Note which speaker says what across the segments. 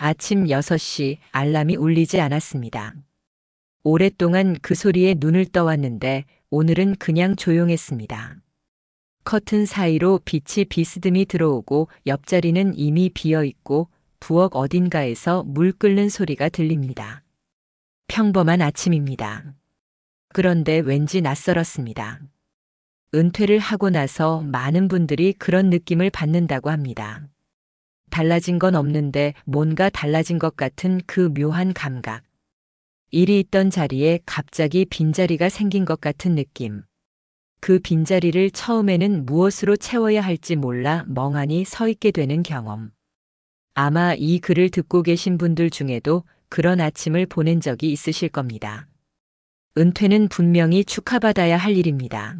Speaker 1: 아침 6시 알람이 울리지 않았습니다. 오랫동안 그 소리에 눈을 떠왔는데 오늘은 그냥 조용했습니다. 커튼 사이로 빛이 비스듬히 들어오고 옆자리는 이미 비어 있고 부엌 어딘가에서 물 끓는 소리가 들립니다. 평범한 아침입니다. 그런데 왠지 낯설었습니다. 은퇴를 하고 나서 많은 분들이 그런 느낌을 받는다고 합니다. 달라진 건 없는데 뭔가 달라진 것 같은 그 묘한 감각. 일이 있던 자리에 갑자기 빈자리가 생긴 것 같은 느낌. 그 빈자리를 처음에는 무엇으로 채워야 할지 몰라 멍하니 서 있게 되는 경험. 아마 이 글을 듣고 계신 분들 중에도 그런 아침을 보낸 적이 있으실 겁니다. 은퇴는 분명히 축하받아야 할 일입니다.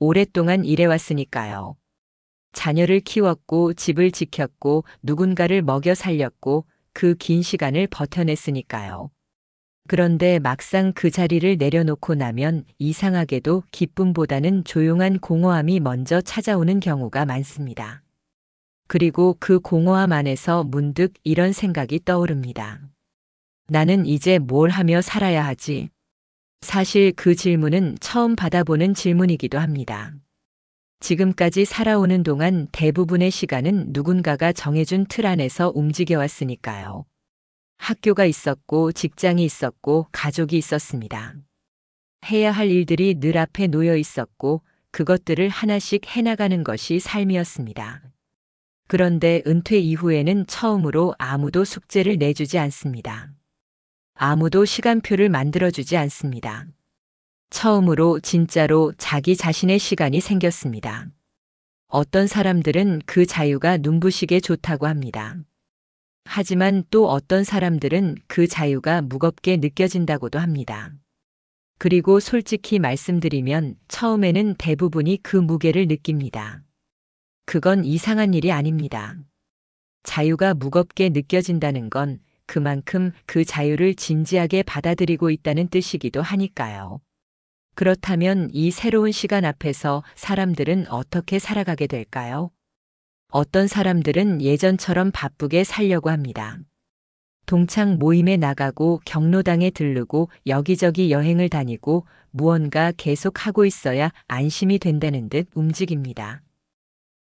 Speaker 1: 오랫동안 일해왔으니까요. 자녀를 키웠고 집을 지켰고 누군가를 먹여 살렸고 그 긴 시간을 버텨냈으니까요. 그런데 막상 그 자리를 내려놓고 나면 이상하게도 기쁨보다는 조용한 공허함이 먼저 찾아오는 경우가 많습니다. 그리고 그 공허함 안에서 문득 이런 생각이 떠오릅니다. 나는 이제 뭘 하며 살아야 하지? 사실 그 질문은 처음 받아보는 질문이기도 합니다. 지금까지 살아오는 동안 대부분의 시간은 누군가가 정해준 틀 안에서 움직여 왔으니까요. 학교가 있었고 직장이 있었고 가족이 있었습니다. 해야 할 일들이 늘 앞에 놓여 있었고 그것들을 하나씩 해나가는 것이 삶이었습니다. 그런데 은퇴 이후에는 처음으로 아무도 숙제를 내주지 않습니다. 아무도 시간표를 만들어주지 않습니다. 처음으로 진짜로 자기 자신의 시간이 생겼습니다. 어떤 사람들은 그 자유가 눈부시게 좋다고 합니다. 하지만 또 어떤 사람들은 그 자유가 무겁게 느껴진다고도 합니다. 그리고 솔직히 말씀드리면 처음에는 대부분이 그 무게를 느낍니다. 그건 이상한 일이 아닙니다. 자유가 무겁게 느껴진다는 건 그만큼 그 자유를 진지하게 받아들이고 있다는 뜻이기도 하니까요. 그렇다면 이 새로운 시간 앞에서 사람들은 어떻게 살아가게 될까요? 어떤 사람들은 예전처럼 바쁘게 살려고 합니다. 동창 모임에 나가고 경로당에 들르고 여기저기 여행을 다니고 무언가 계속 하고 있어야 안심이 된다는 듯 움직입니다.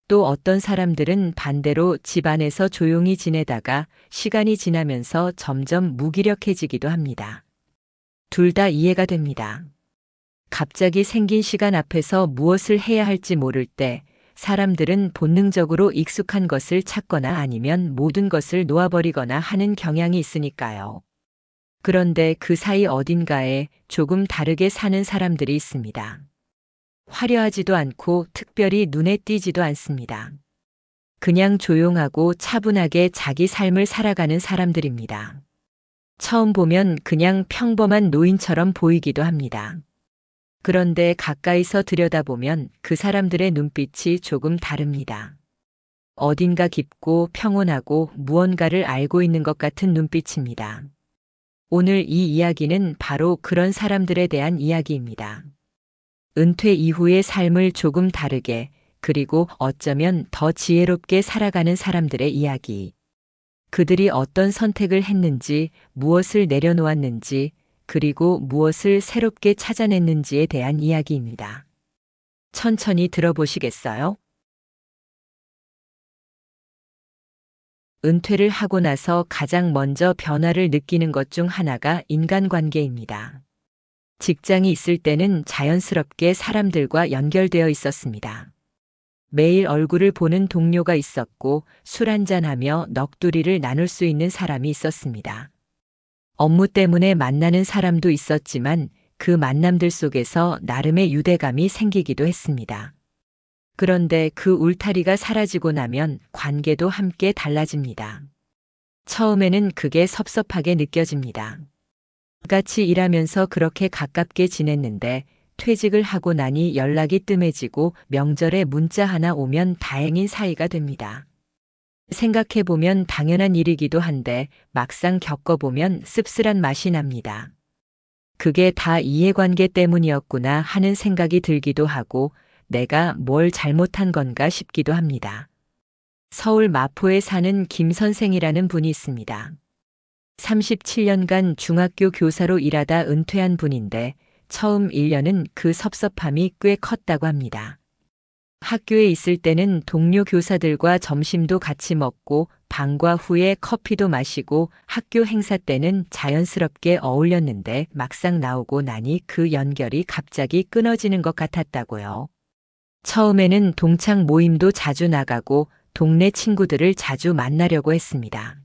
Speaker 1: 또 어떤 사람들은 반대로 집 안에서 조용히 지내다가 시간이 지나면서 점점 무기력해지기도 합니다. 둘 다 이해가 됩니다. 갑자기 생긴 시간 앞에서 무엇을 해야 할지 모를 때 사람들은 본능적으로 익숙한 것을 찾거나 아니면 모든 것을 놓아버리거나 하는 경향이 있으니까요. 그런데 그 사이 어딘가에 조금 다르게 사는 사람들이 있습니다. 화려하지도 않고 특별히 눈에 띄지도 않습니다. 그냥 조용하고 차분하게 자기 삶을 살아가는 사람들입니다. 처음 보면 그냥 평범한 노인처럼 보이기도 합니다. 그런데 가까이서 들여다보면 그 사람들의 눈빛이 조금 다릅니다. 어딘가 깊고 평온하고 무언가를 알고 있는 것 같은 눈빛입니다. 오늘 이 이야기는 바로 그런 사람들에 대한 이야기입니다. 은퇴 이후의 삶을 조금 다르게 그리고 어쩌면 더 지혜롭게 살아가는 사람들의 이야기. 그들이 어떤 선택을 했는지, 무엇을 내려놓았는지, 그리고 무엇을 새롭게 찾아냈는지에 대한 이야기입니다. 천천히 들어보시겠어요? 은퇴를 하고 나서 가장 먼저 변화를 느끼는 것 중 하나가 인간관계입니다. 직장이 있을 때는 자연스럽게 사람들과 연결되어 있었습니다. 매일 얼굴을 보는 동료가 있었고 술 한잔하며 넋두리를 나눌 수 있는 사람이 있었습니다. 업무 때문에 만나는 사람도 있었지만 그 만남들 속에서 나름의 유대감이 생기기도 했습니다. 그런데 그 울타리가 사라지고 나면 관계도 함께 달라집니다. 처음에는 그게 섭섭하게 느껴집니다. 같이 일하면서 그렇게 가깝게 지냈는데 퇴직을 하고 나니 연락이 뜸해지고 명절에 문자 하나 오면 다행인 사이가 됩니다. 생각해보면 당연한 일이기도 한데 막상 겪어보면 씁쓸한 맛이 납니다. 그게 다 이해관계 때문이었구나 하는 생각이 들기도 하고 내가 뭘 잘못한 건가 싶기도 합니다. 서울 마포에 사는 김 선생이라는 분이 있습니다. 37년간 중학교 교사로 일하다 은퇴한 분인데 처음 1년은 그 섭섭함이 꽤 컸다고 합니다. 학교에 있을 때는 동료 교사들과 점심도 같이 먹고 방과 후에 커피도 마시고 학교 행사 때는 자연스럽게 어울렸는데 막상 나오고 나니 그 연결이 갑자기 끊어지는 것 같았다고요. 처음에는 동창 모임도 자주 나가고 동네 친구들을 자주 만나려고 했습니다.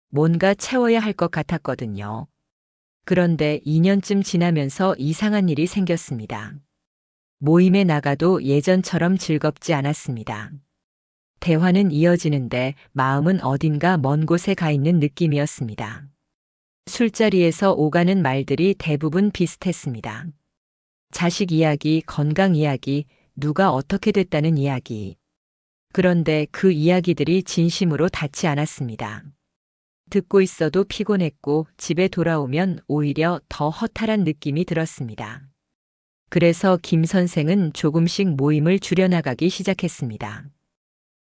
Speaker 1: 뭔가 채워야 할 것 같았거든요. 그런데 2년쯤 지나면서 이상한 일이 생겼습니다. 모임에 나가도 예전처럼 즐겁지 않았습니다. 대화는 이어지는데 마음은 어딘가 먼 곳에 가 있는 느낌이었습니다. 술자리에서 오가는 말들이 대부분 비슷했습니다. 자식 이야기, 건강 이야기, 누가 어떻게 됐다는 이야기. 그런데 그 이야기들이 진심으로 닿지 않았습니다. 듣고 있어도 피곤했고 집에 돌아오면 오히려 더 허탈한 느낌이 들었습니다. 그래서 김 선생은 조금씩 모임을 줄여나가기 시작했습니다.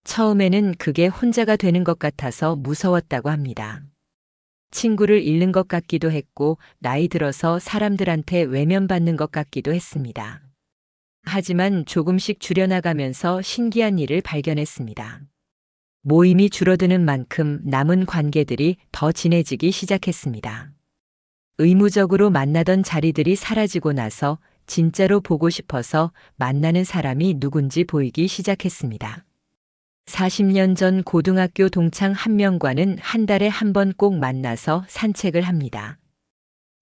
Speaker 1: 처음에는 그게 혼자가 되는 것 같아서 무서웠다고 합니다. 친구를 잃는 것 같기도 했고 나이 들어서 사람들한테 외면받는 것 같기도 했습니다. 하지만 조금씩 줄여나가면서 신기한 일을 발견했습니다. 모임이 줄어드는 만큼 남은 관계들이 더 진해지기 시작했습니다. 의무적으로 만나던 자리들이 사라지고 나서 진짜로 보고 싶어서 만나는 사람이 누군지 보이기 시작했습니다. 40년 전 고등학교 동창 한 명과는 한 달에 한 번 꼭 만나서 산책을 합니다.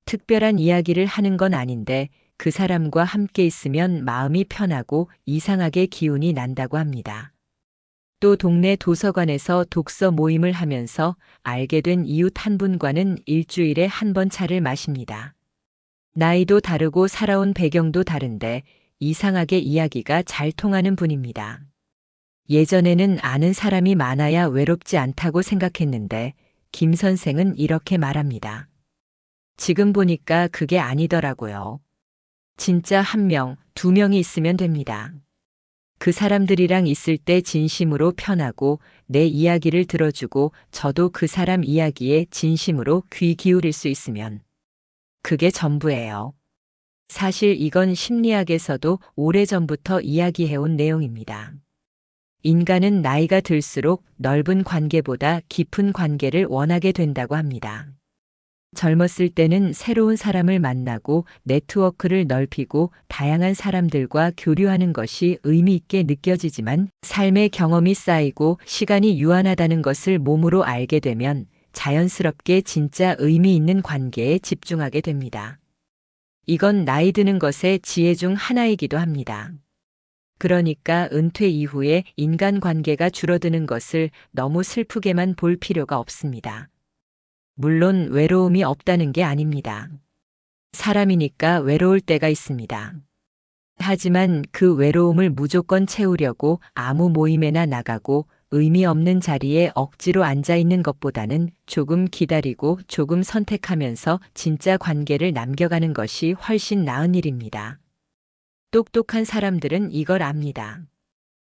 Speaker 1: 특별한 이야기를 하는 건 아닌데 그 사람과 함께 있으면 마음이 편하고 이상하게 기운이 난다고 합니다. 또 동네 도서관에서 독서 모임을 하면서 알게 된 이웃 한 분과는 일주일에 한 번 차를 마십니다. 나이도 다르고 살아온 배경도 다른데 이상하게 이야기가 잘 통하는 분입니다. 예전에는 아는 사람이 많아야 외롭지 않다고 생각했는데 김 선생은 이렇게 말합니다. 지금 보니까 그게 아니더라고요. 진짜 한 명, 두 명이 있으면 됩니다. 그 사람들이랑 있을 때 진심으로 편하고 내 이야기를 들어주고 저도 그 사람 이야기에 진심으로 귀 기울일 수 있으면 그게 전부예요. 사실 이건 심리학에서도 오래전부터 이야기해온 내용입니다. 인간은 나이가 들수록 넓은 관계보다 깊은 관계를 원하게 된다고 합니다. 젊었을 때는 새로운 사람을 만나고 네트워크를 넓히고 다양한 사람들과 교류하는 것이 의미 있게 느껴지지만 삶의 경험이 쌓이고 시간이 유한하다는 것을 몸으로 알게 되면 자연스럽게 진짜 의미 있는 관계에 집중하게 됩니다. 이건 나이 드는 것의 지혜 중 하나이기도 합니다. 그러니까 은퇴 이후에 인간관계가 줄어드는 것을 너무 슬프게만 볼 필요가 없습니다. 물론 외로움이 없다는 게 아닙니다. 사람이니까 외로울 때가 있습니다. 하지만 그 외로움을 무조건 채우려고 아무 모임에나 나가고 의미 없는 자리에 억지로 앉아 있는 것보다는 조금 기다리고 조금 선택하면서 진짜 관계를 남겨가는 것이 훨씬 나은 일입니다. 똑똑한 사람들은 이걸 압니다.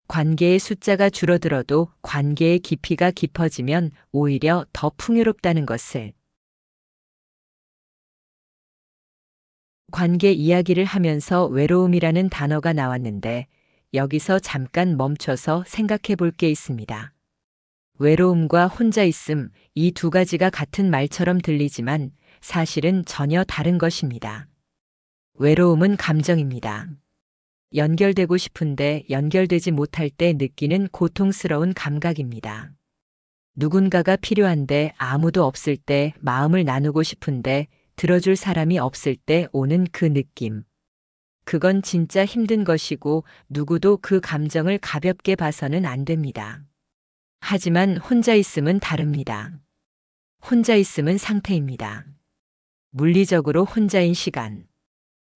Speaker 1: 관계의 숫자가 줄어들어도 관계의 깊이가 깊어지면 오히려 더 풍요롭다는 것을. 관계 이야기를 하면서 외로움이라는 단어가 나왔는데 여기서 잠깐 멈춰서 생각해 볼 게 있습니다. 외로움과 혼자 있음, 이 두 가지가 같은 말처럼 들리지만 사실은 전혀 다른 것입니다. 외로움은 감정입니다. 연결되고 싶은데 연결되지 못할 때 느끼는 고통스러운 감각입니다. 누군가가 필요한데 아무도 없을 때 마음을 나누고 싶은데 들어줄 사람이 없을 때 오는 그 느낌. 그건 진짜 힘든 것이고 누구도 그 감정을 가볍게 봐서는 안 됩니다. 하지만 혼자 있음은 다릅니다. 혼자 있음은 상태입니다. 물리적으로 혼자인 시간.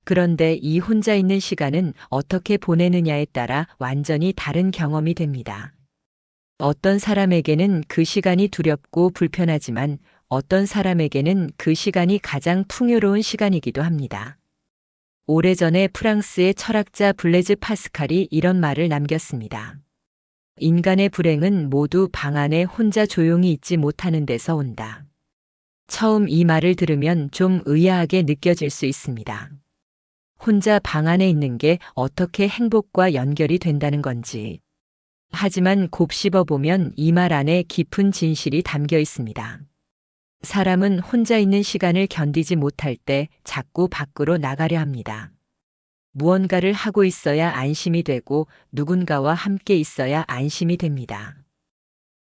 Speaker 1: 그런데 이 혼자 있는 시간은 어떻게 보내느냐에 따라 완전히 다른 경험이 됩니다. 어떤 사람에게는 그 시간이 두렵고 불편하지만 어떤 사람에게는 그 시간이 가장 풍요로운 시간이기도 합니다. 오래전에 프랑스의 철학자 블레즈 파스칼이 이런 말을 남겼습니다. 인간의 불행은 모두 방 안에 혼자 조용히 있지 못하는 데서 온다. 처음 이 말을 들으면 좀 의아하게 느껴질 수 있습니다. 혼자 방 안에 있는 게 어떻게 행복과 연결이 된다는 건지. 하지만 곱씹어 보면 이 말 안에 깊은 진실이 담겨 있습니다. 사람은 혼자 있는 시간을 견디지 못할 때 자꾸 밖으로 나가려 합니다. 무언가를 하고 있어야 안심이 되고 누군가와 함께 있어야 안심이 됩니다.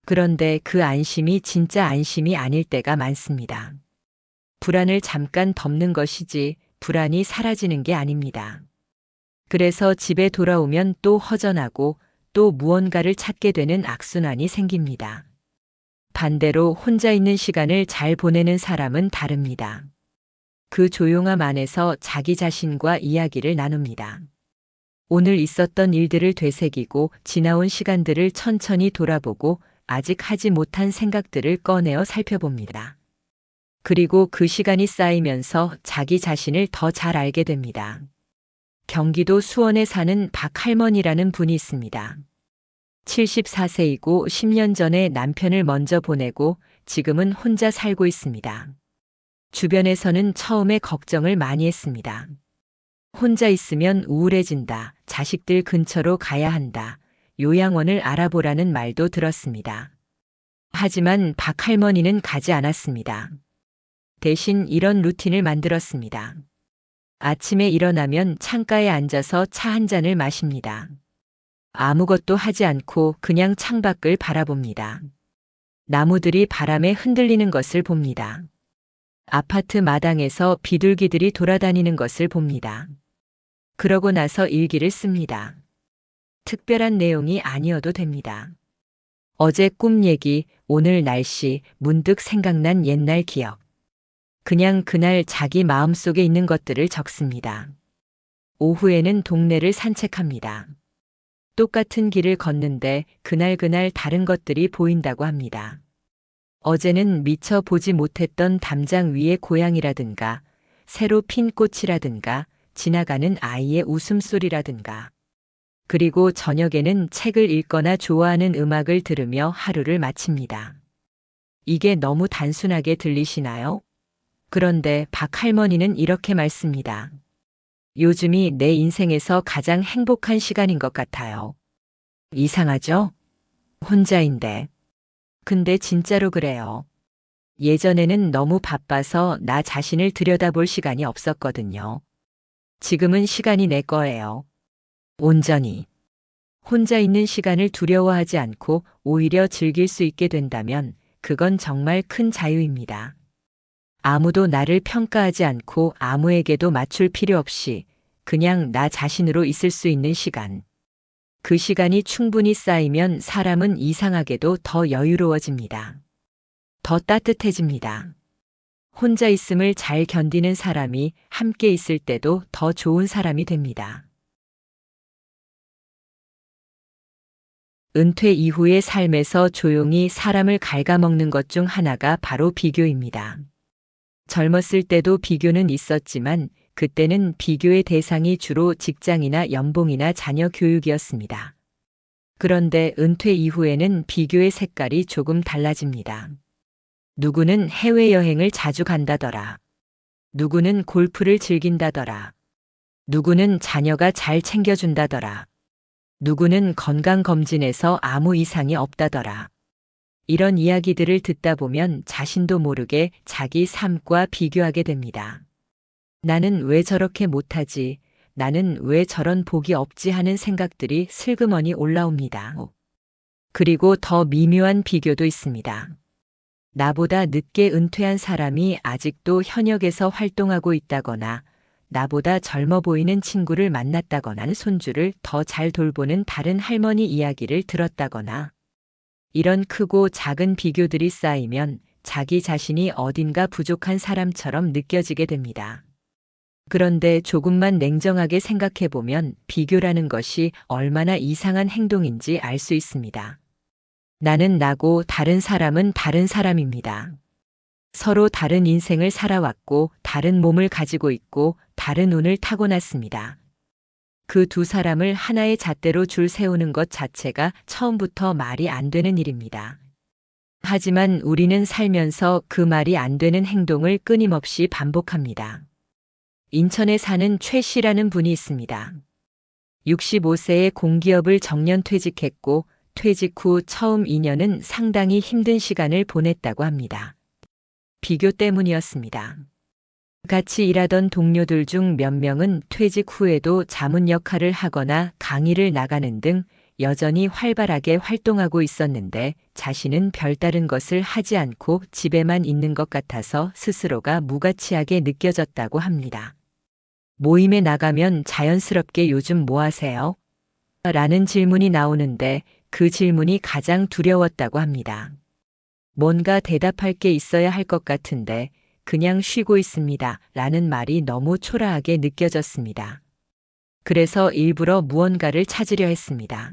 Speaker 1: 그런데 그 안심이 진짜 안심이 아닐 때가 많습니다. 불안을 잠깐 덮는 것이지 불안이 사라지는 게 아닙니다. 그래서 집에 돌아오면 또 허전하고 또 무언가를 찾게 되는 악순환이 생깁니다. 반대로 혼자 있는 시간을 잘 보내는 사람은 다릅니다. 그 조용함 안에서 자기 자신과 이야기를 나눕니다. 오늘 있었던 일들을 되새기고 지나온 시간들을 천천히 돌아보고 아직 하지 못한 생각들을 꺼내어 살펴봅니다. 그리고 그 시간이 쌓이면서 자기 자신을 더 잘 알게 됩니다. 경기도 수원에 사는 박할머니라는 분이 있습니다. 74세이고 10년 전에 남편을 먼저 보내고 지금은 혼자 살고 있습니다. 주변에서는 처음에 걱정을 많이 했습니다. 혼자 있으면 우울해진다, 자식들 근처로 가야 한다, 요양원을 알아보라는 말도 들었습니다. 하지만 박할머니는 가지 않았습니다. 대신 이런 루틴을 만들었습니다. 아침에 일어나면 창가에 앉아서 차 한 잔을 마십니다. 아무것도 하지 않고 그냥 창밖을 바라봅니다. 나무들이 바람에 흔들리는 것을 봅니다. 아파트 마당에서 비둘기들이 돌아다니는 것을 봅니다. 그러고 나서 일기를 씁니다. 특별한 내용이 아니어도 됩니다. 어제 꿈 얘기, 오늘 날씨, 문득 생각난 옛날 기억. 그냥 그날 자기 마음속에 있는 것들을 적습니다. 오후에는 동네를 산책합니다. 똑같은 길을 걷는데 그날 다른 것들이 보인다고 합니다. 어제는 미처 보지 못했던 담장 위의 고양이라든가, 새로 핀 꽃이라든가, 지나가는 아이의 웃음소리라든가. 그리고 저녁에는 책을 읽거나 좋아하는 음악을 들으며 하루를 마칩니다. 이게 너무 단순하게 들리시나요? 그런데 박할머니는 이렇게 말씀니다. 요즘이 내 인생에서 가장 행복한 시간인 것 같아요. 이상하죠? 혼자인데. 근데 진짜로 그래요. 예전에는 너무 바빠서 나 자신을 들여다볼 시간이 없었거든요. 지금은 시간이 내 거예요. 온전히. 혼자 있는 시간을 두려워하지 않고 오히려 즐길 수 있게 된다면 그건 정말 큰 자유입니다. 아무도 나를 평가하지 않고 아무에게도 맞출 필요 없이 그냥 나 자신으로 있을 수 있는 시간. 그 시간이 충분히 쌓이면 사람은 이상하게도 더 여유로워집니다. 더 따뜻해집니다. 혼자 있음을 잘 견디는 사람이 함께 있을 때도 더 좋은 사람이 됩니다. 은퇴 이후의 삶에서 조용히 사람을 갉아먹는 것 중 하나가 바로 비교입니다. 젊었을 때도 비교는 있었지만 그때는 비교의 대상이 주로 직장이나 연봉이나 자녀 교육이었습니다. 그런데 은퇴 이후에는 비교의 색깔이 조금 달라집니다. 누구는 해외여행을 자주 간다더라. 누구는 골프를 즐긴다더라. 누구는 자녀가 잘 챙겨준다더라. 누구는 건강검진에서 아무 이상이 없다더라. 이런 이야기들을 듣다 보면 자신도 모르게 자기 삶과 비교하게 됩니다. 나는 왜 저렇게 못하지? 나는 왜 저런 복이 없지? 하는 생각들이 슬그머니 올라옵니다. 그리고 더 미묘한 비교도 있습니다. 나보다 늦게 은퇴한 사람이 아직도 현역에서 활동하고 있다거나 나보다 젊어 보이는 친구를 만났다거나 손주를 더 잘 돌보는 다른 할머니 이야기를 들었다거나 이런 크고 작은 비교들이 쌓이면 자기 자신이 어딘가 부족한 사람처럼 느껴지게 됩니다. 그런데 조금만 냉정하게 생각해 보면 비교라는 것이 얼마나 이상한 행동인지 알 수 있습니다. 나는 나고 다른 사람은 다른 사람입니다. 서로 다른 인생을 살아왔고 다른 몸을 가지고 있고 다른 운을 타고났습니다. 그 두 사람을 하나의 잣대로 줄 세우는 것 자체가 처음부터 말이 안 되는 일입니다. 하지만 우리는 살면서 그 말이 안 되는 행동을 끊임없이 반복합니다. 인천에 사는 최 씨라는 분이 있습니다. 65세에 공기업을 정년 퇴직했고 퇴직 후 처음 2년은 상당히 힘든 시간을 보냈다고 합니다. 비교 때문이었습니다. 같이 일하던 동료들 중 몇 명은 퇴직 후에도 자문 역할을 하거나 강의를 나가는 등 여전히 활발하게 활동하고 있었는데 자신은 별다른 것을 하지 않고 집에만 있는 것 같아서 스스로가 무가치하게 느껴졌다고 합니다. 모임에 나가면 자연스럽게 요즘 뭐 하세요? 라는 질문이 나오는데 그 질문이 가장 두려웠다고 합니다. 뭔가 대답할 게 있어야 할 것 같은데 그냥 쉬고 있습니다. 라는 말이 너무 초라하게 느껴졌습니다. 그래서 일부러 무언가를 찾으려 했습니다.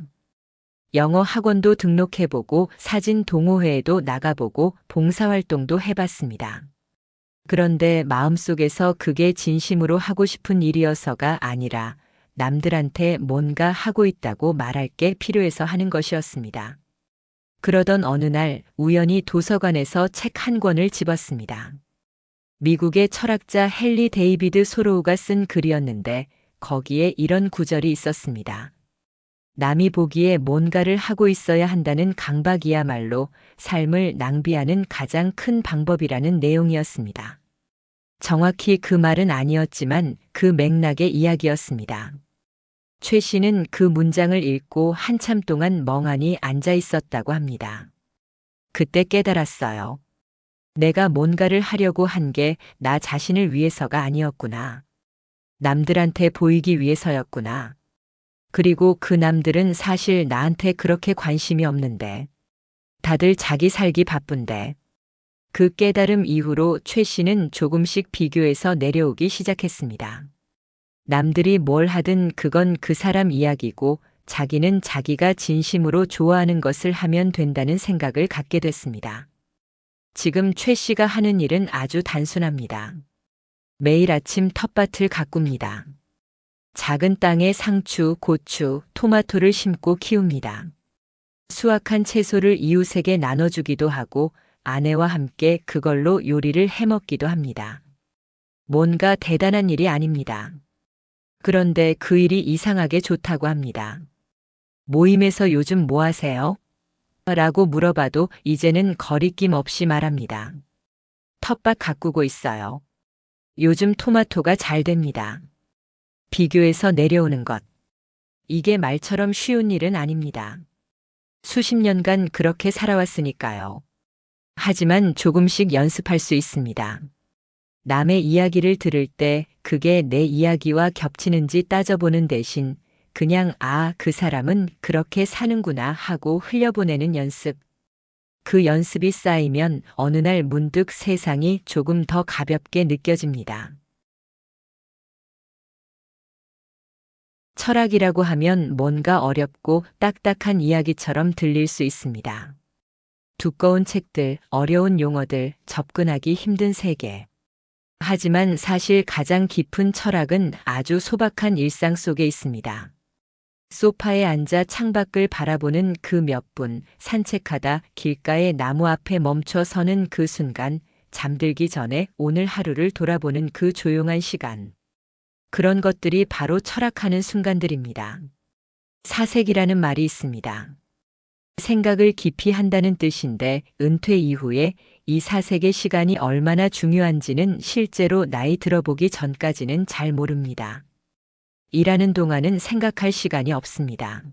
Speaker 1: 영어 학원도 등록해보고 사진 동호회에도 나가보고 봉사활동도 해봤습니다. 그런데 마음속에서 그게 진심으로 하고 싶은 일이어서가 아니라 남들한테 뭔가 하고 있다고 말할 게 필요해서 하는 것이었습니다. 그러던 어느 날 우연히 도서관에서 책 한 권을 집었습니다. 미국의 철학자 헨리 데이비드 소로우가 쓴 글이었는데 거기에 이런 구절이 있었습니다. 남이 보기에 뭔가를 하고 있어야 한다는 강박이야말로 삶을 낭비하는 가장 큰 방법이라는 내용이었습니다. 정확히 그 말은 아니었지만 그 맥락의 이야기였습니다. 최 씨는 그 문장을 읽고 한참 동안 멍하니 앉아 있었다고 합니다. 그때 깨달았어요. 내가 뭔가를 하려고 한 게 나 자신을 위해서가 아니었구나. 남들한테 보이기 위해서였구나. 그리고 그 남들은 사실 나한테 그렇게 관심이 없는데. 다들 자기 살기 바쁜데. 그 깨달음 이후로 최 씨는 조금씩 비교해서 내려오기 시작했습니다. 남들이 뭘 하든 그건 그 사람 이야기고 자기는 자기가 진심으로 좋아하는 것을 하면 된다는 생각을 갖게 됐습니다. 지금 최 씨가 하는 일은 아주 단순합니다. 매일 아침 텃밭을 가꿉니다. 작은 땅에 상추, 고추, 토마토를 심고 키웁니다. 수확한 채소를 이웃에게 나눠주기도 하고 아내와 함께 그걸로 요리를 해먹기도 합니다. 뭔가 대단한 일이 아닙니다. 그런데 그 일이 이상하게 좋다고 합니다. 모임에서 요즘 뭐 하세요? 라고 물어봐도 이제는 거리낌 없이 말합니다. 텃밭 가꾸고 있어요. 요즘 토마토가 잘 됩니다. 비교해서 내려오는 것. 이게 말처럼 쉬운 일은 아닙니다. 수십 년간 그렇게 살아왔으니까요. 하지만 조금씩 연습할 수 있습니다. 남의 이야기를 들을 때 그게 내 이야기와 겹치는지 따져보는 대신 그냥 그 사람은 그렇게 사는구나 하고 흘려보내는 연습. 그 연습이 쌓이면 어느 날 문득 세상이 조금 더 가볍게 느껴집니다. 철학이라고 하면 뭔가 어렵고 딱딱한 이야기처럼 들릴 수 있습니다. 두꺼운 책들, 어려운 용어들, 접근하기 힘든 세계. 하지만 사실 가장 깊은 철학은 아주 소박한 일상 속에 있습니다. 소파에 앉아 창밖을 바라보는 그 몇 분, 산책하다 길가의 나무 앞에 멈춰 서는 그 순간, 잠들기 전에 오늘 하루를 돌아보는 그 조용한 시간. 그런 것들이 바로 철학하는 순간들입니다. 사색이라는 말이 있습니다. 생각을 깊이 한다는 뜻인데 은퇴 이후에 이 사색의 시간이 얼마나 중요한지는 실제로 나이 들어보기 전까지는 잘 모릅니다. 일하는 동안은 생각할 시간이 없습니다.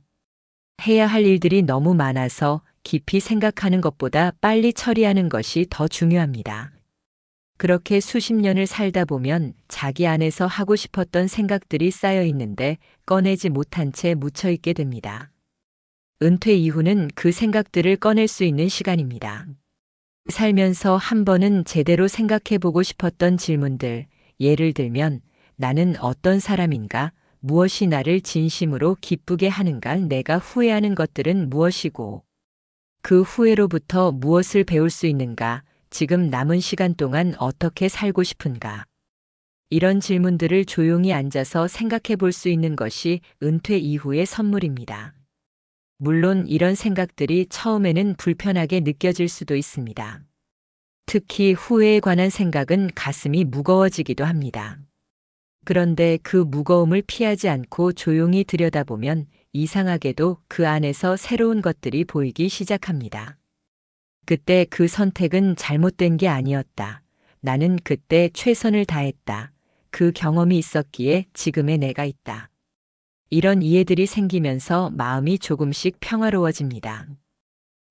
Speaker 1: 해야 할 일들이 너무 많아서 깊이 생각하는 것보다 빨리 처리하는 것이 더 중요합니다. 그렇게 수십 년을 살다 보면 자기 안에서 하고 싶었던 생각들이 쌓여 있는데 꺼내지 못한 채 묻혀 있게 됩니다. 은퇴 이후는 그 생각들을 꺼낼 수 있는 시간입니다. 살면서 한 번은 제대로 생각해 보고 싶었던 질문들, 예를 들면 나는 어떤 사람인가? 무엇이 나를 진심으로 기쁘게 하는가? 내가 후회하는 것들은 무엇이고 그 후회로부터 무엇을 배울 수 있는가? 지금 남은 시간 동안 어떻게 살고 싶은가? 이런 질문들을 조용히 앉아서 생각해 볼 수 있는 것이 은퇴 이후의 선물입니다. 물론 이런 생각들이 처음에는 불편하게 느껴질 수도 있습니다. 특히 후회에 관한 생각은 가슴이 무거워지기도 합니다. 그런데 그 무거움을 피하지 않고 조용히 들여다보면 이상하게도 그 안에서 새로운 것들이 보이기 시작합니다. 그때 그 선택은 잘못된 게 아니었다. 나는 그때 최선을 다했다. 그 경험이 있었기에 지금의 내가 있다. 이런 이해들이 생기면서 마음이 조금씩 평화로워집니다.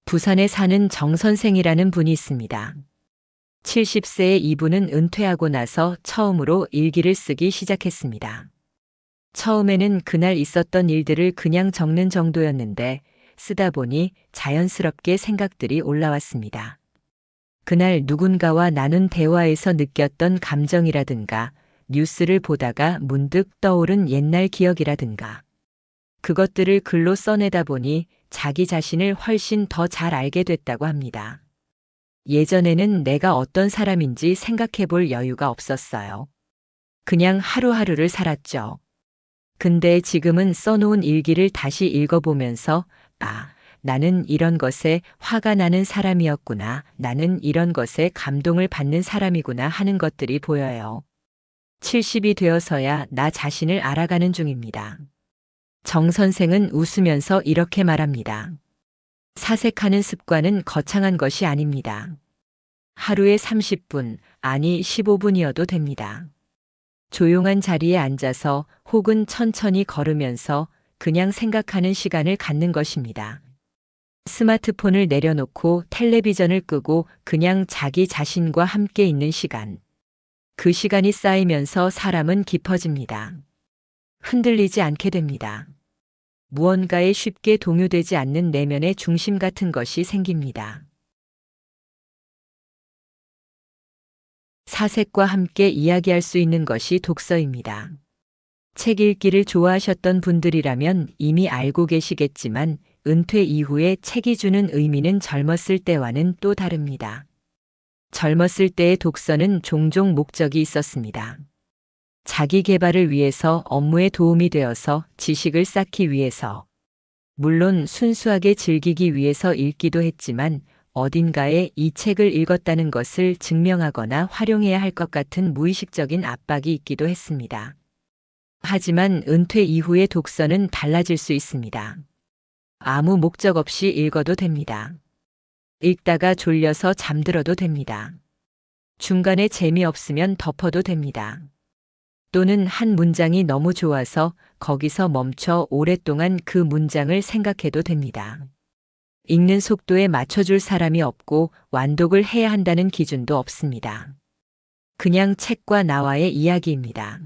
Speaker 1: 부산에 사는 정 선생이라는 분이 있습니다. 70세의 이분은 은퇴하고 나서 처음으로 일기를 쓰기 시작했습니다. 처음에는 그날 있었던 일들을 그냥 적는 정도였는데 쓰다 보니 자연스럽게 생각들이 올라왔습니다. 그날 누군가와 나눈 대화에서 느꼈던 감정이라든가 뉴스를 보다가 문득 떠오른 옛날 기억이라든가 그것들을 글로 써내다 보니 자기 자신을 훨씬 더 잘 알게 됐다고 합니다. 예전에는 내가 어떤 사람인지 생각해 볼 여유가 없었어요. 그냥 하루하루를 살았죠. 근데 지금은 써놓은 일기를 다시 읽어보면서 아, 나는 이런 것에 화가 나는 사람이었구나. 나는 이런 것에 감동을 받는 사람이구나 하는 것들이 보여요. 70이 되어서야 나 자신을 알아가는 중입니다. 정 선생은 웃으면서 이렇게 말합니다. 사색하는 습관은 거창한 것이 아닙니다. 하루에 30분, 아니 15분이어도 됩니다. 조용한 자리에 앉아서 혹은 천천히 걸으면서 그냥 생각하는 시간을 갖는 것입니다. 스마트폰을 내려놓고 텔레비전을 끄고 그냥 자기 자신과 함께 있는 시간. 그 시간이 쌓이면서 사람은 깊어집니다. 흔들리지 않게 됩니다. 무언가에 쉽게 동요되지 않는 내면의 중심 같은 것이 생깁니다. 사색과 함께 이야기할 수 있는 것이 독서입니다. 책 읽기를 좋아하셨던 분들이라면 이미 알고 계시겠지만 은퇴 이후에 책이 주는 의미는 젊었을 때와는 또 다릅니다. 젊었을 때의 독서는 종종 목적이 있었습니다. 자기 개발을 위해서, 업무에 도움이 되어서, 지식을 쌓기 위해서. 물론 순수하게 즐기기 위해서 읽기도 했지만 어딘가에 이 책을 읽었다는 것을 증명하거나 활용해야 할 것 같은 무의식적인 압박이 있기도 했습니다. 하지만 은퇴 이후의 독서는 달라질 수 있습니다. 아무 목적 없이 읽어도 됩니다. 읽다가 졸려서 잠들어도 됩니다. 중간에 재미없으면 덮어도 됩니다. 또는 한 문장이 너무 좋아서 거기서 멈춰 오랫동안 그 문장을 생각해도 됩니다. 읽는 속도에 맞춰줄 사람이 없고 완독을 해야 한다는 기준도 없습니다. 그냥 책과 나와의 이야기입니다.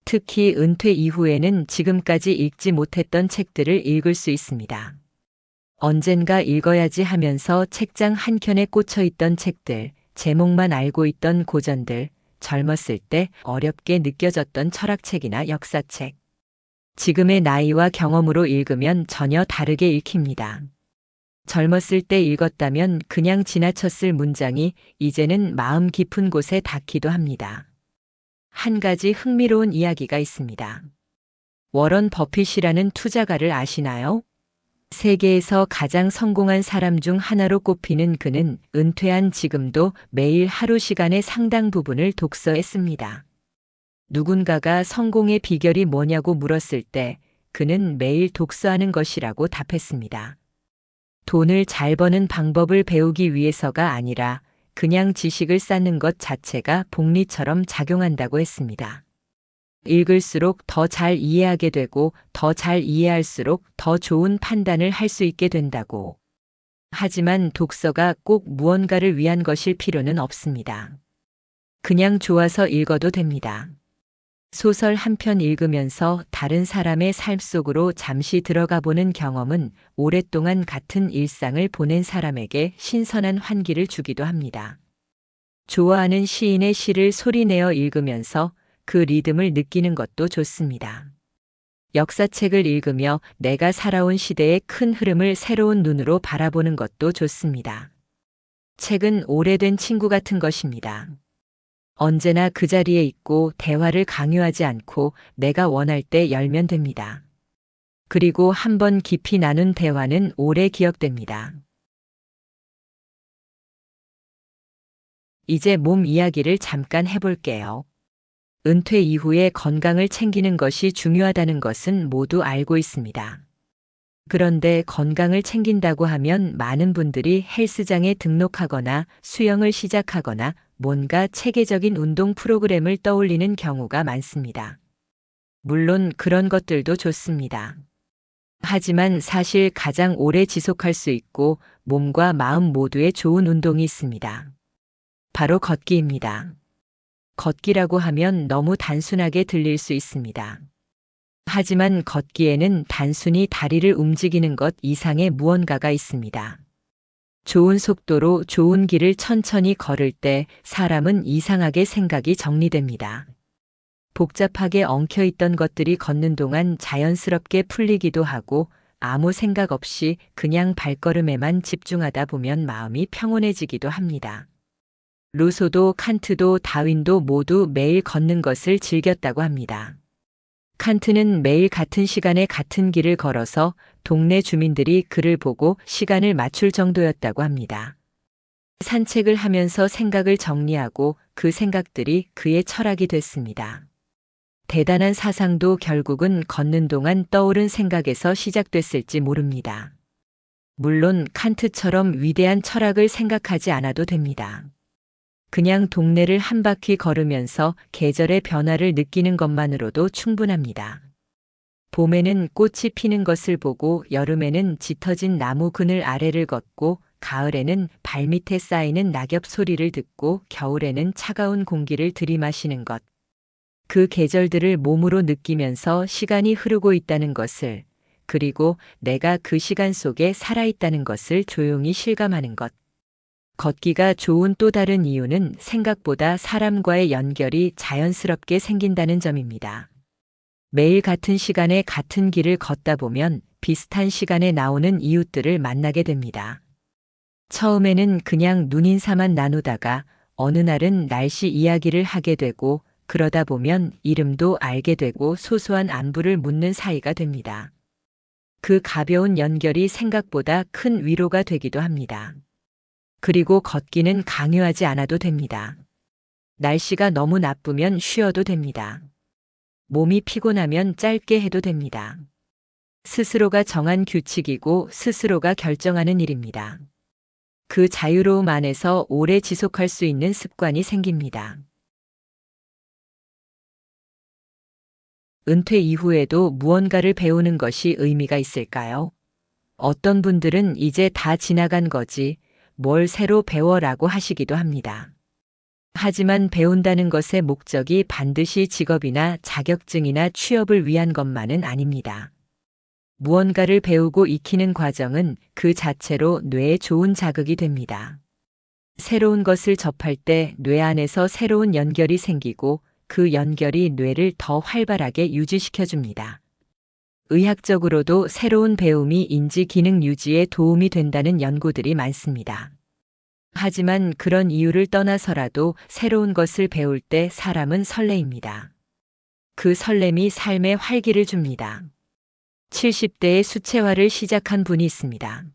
Speaker 1: 특히 은퇴 이후에는 지금까지 읽지 못했던 책들을 읽을 수 있습니다. 언젠가 읽어야지 하면서 책장 한켠에 꽂혀 있던 책들, 제목만 알고 있던 고전들, 젊었을 때 어렵게 느껴졌던 철학책이나 역사책. 지금의 나이와 경험으로 읽으면 전혀 다르게 읽힙니다. 젊었을 때 읽었다면 그냥 지나쳤을 문장이 이제는 마음 깊은 곳에 닿기도 합니다. 한 가지 흥미로운 이야기가 있습니다. 워런 버핏이라는 투자가를 아시나요? 세계에서 가장 성공한 사람 중 하나로 꼽히는 그는 은퇴한 지금도 매일 하루 시간의 상당 부분을 독서에 씁니다. 누군가가 성공의 비결이 뭐냐고 물었을 때 그는 매일 독서하는 것이라고 답했습니다. 돈을 잘 버는 방법을 배우기 위해서가 아니라 그냥 지식을 쌓는 것 자체가 복리처럼 작용한다고 했습니다. 읽을수록 더 잘 이해하게 되고 더 잘 이해할수록 더 좋은 판단을 할 수 있게 된다고. 하지만 독서가 꼭 무언가를 위한 것일 필요는 없습니다. 그냥 좋아서 읽어도 됩니다. 소설 한 편 읽으면서 다른 사람의 삶 속으로 잠시 들어가 보는 경험은 오랫동안 같은 일상을 보낸 사람에게 신선한 환기를 주기도 합니다. 좋아하는 시인의 시를 소리내어 읽으면서 그 리듬을 느끼는 것도 좋습니다. 역사책을 읽으며 내가 살아온 시대의 큰 흐름을 새로운 눈으로 바라보는 것도 좋습니다. 책은 오래된 친구 같은 것입니다. 언제나 그 자리에 있고 대화를 강요하지 않고 내가 원할 때 열면 됩니다. 그리고 한번 깊이 나눈 대화는 오래 기억됩니다. 이제 몸 이야기를 잠깐 해볼게요. 은퇴 이후에 건강을 챙기는 것이 중요하다는 것은 모두 알고 있습니다. 그런데 건강을 챙긴다고 하면 많은 분들이 헬스장에 등록하거나 수영을 시작하거나 뭔가 체계적인 운동 프로그램을 떠올리는 경우가 많습니다. 물론 그런 것들도 좋습니다. 하지만 사실 가장 오래 지속할 수 있고 몸과 마음 모두에 좋은 운동이 있습니다. 바로 걷기입니다. 걷기라고 하면 너무 단순하게 들릴 수 있습니다. 하지만 걷기에는 단순히 다리를 움직이는 것 이상의 무언가가 있습니다. 좋은 속도로 좋은 길을 천천히 걸을 때 사람은 이상하게 생각이 정리됩니다. 복잡하게 엉켜있던 것들이 걷는 동안 자연스럽게 풀리기도 하고 아무 생각 없이 그냥 발걸음에만 집중하다 보면 마음이 평온해지기도 합니다. 루소도 칸트도 다윈도 모두 매일 걷는 것을 즐겼다고 합니다. 칸트는 매일 같은 시간에 같은 길을 걸어서 동네 주민들이 그를 보고 시간을 맞출 정도였다고 합니다. 산책을 하면서 생각을 정리하고 그 생각들이 그의 철학이 됐습니다. 대단한 사상도 결국은 걷는 동안 떠오른 생각에서 시작됐을지 모릅니다. 물론 칸트처럼 위대한 철학을 생각하지 않아도 됩니다. 그냥 동네를 한 바퀴 걸으면서 계절의 변화를 느끼는 것만으로도 충분합니다. 봄에는 꽃이 피는 것을 보고 여름에는 짙어진 나무 그늘 아래를 걷고 가을에는 발밑에 쌓이는 낙엽 소리를 듣고 겨울에는 차가운 공기를 들이마시는 것. 그 계절들을 몸으로 느끼면서 시간이 흐르고 있다는 것을, 그리고 내가 그 시간 속에 살아있다는 것을 조용히 실감하는 것. 걷기가 좋은 또 다른 이유는 생각보다 사람과의 연결이 자연스럽게 생긴다는 점입니다. 매일 같은 시간에 같은 길을 걷다 보면 비슷한 시간에 나오는 이웃들을 만나게 됩니다. 처음에는 그냥 눈인사만 나누다가 어느 날은 날씨 이야기를 하게 되고 그러다 보면 이름도 알게 되고 소소한 안부를 묻는 사이가 됩니다. 그 가벼운 연결이 생각보다 큰 위로가 되기도 합니다. 그리고 걷기는 강요하지 않아도 됩니다. 날씨가 너무 나쁘면 쉬어도 됩니다. 몸이 피곤하면 짧게 해도 됩니다. 스스로가 정한 규칙이고 스스로가 결정하는 일입니다. 그 자유로움 안에서 오래 지속할 수 있는 습관이 생깁니다. 은퇴 이후에도 무언가를 배우는 것이 의미가 있을까요? 어떤 분들은 이제 다 지나간 거지, 뭘 새로 배워라고 하시기도 합니다. 하지만 배운다는 것의 목적이 반드시 직업이나 자격증이나 취업을 위한 것만은 아닙니다. 무언가를 배우고 익히는 과정은 그 자체로 뇌에 좋은 자극이 됩니다. 새로운 것을 접할 때 뇌 안에서 새로운 연결이 생기고 그 연결이 뇌를 더 활발하게 유지시켜줍니다. 의학적으로도 새로운 배움이 인지 기능 유지에 도움이 된다는 연구들이 많습니다. 하지만 그런 이유를 떠나서라도 새로운 것을 배울 때 사람은 설레입니다. 그 설렘이 삶에 활기를 줍니다. 70대에 수채화를 시작한 분이 있습니다.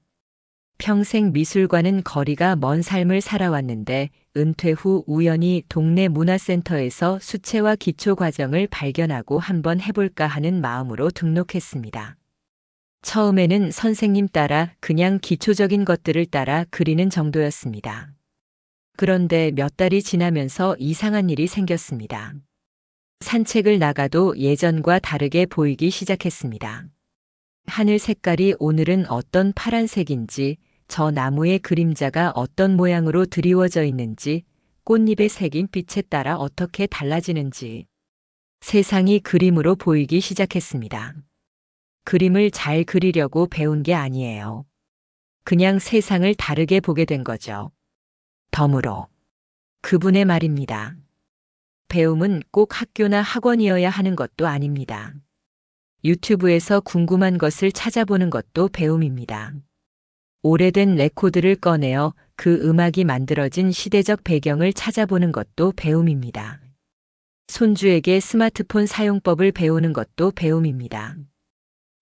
Speaker 1: 평생 미술과는 거리가 먼 삶을 살아왔는데 은퇴 후 우연히 동네 문화센터에서 수채화 기초 과정을 발견하고 한번 해볼까 하는 마음으로 등록했습니다. 처음에는 선생님 따라 그냥 기초적인 것들을 따라 그리는 정도였습니다. 그런데 몇 달이 지나면서 이상한 일이 생겼습니다. 산책을 나가도 예전과 다르게 보이기 시작했습니다. 하늘 색깔이 오늘은 어떤 파란색인지, 저 나무의 그림자가 어떤 모양으로 드리워져 있는지, 꽃잎에 새긴 빛에 따라 어떻게 달라지는지, 세상이 그림으로 보이기 시작했습니다. 그림을 잘 그리려고 배운 게 아니에요. 그냥 세상을 다르게 보게 된 거죠. 덤으로. 그분의 말입니다. 배움은 꼭 학교나 학원이어야 하는 것도 아닙니다. 유튜브에서 궁금한 것을 찾아보는 것도 배움입니다. 오래된 레코드를 꺼내어 그 음악이 만들어진 시대적 배경을 찾아보는 것도 배움입니다. 손주에게 스마트폰 사용법을 배우는 것도 배움입니다.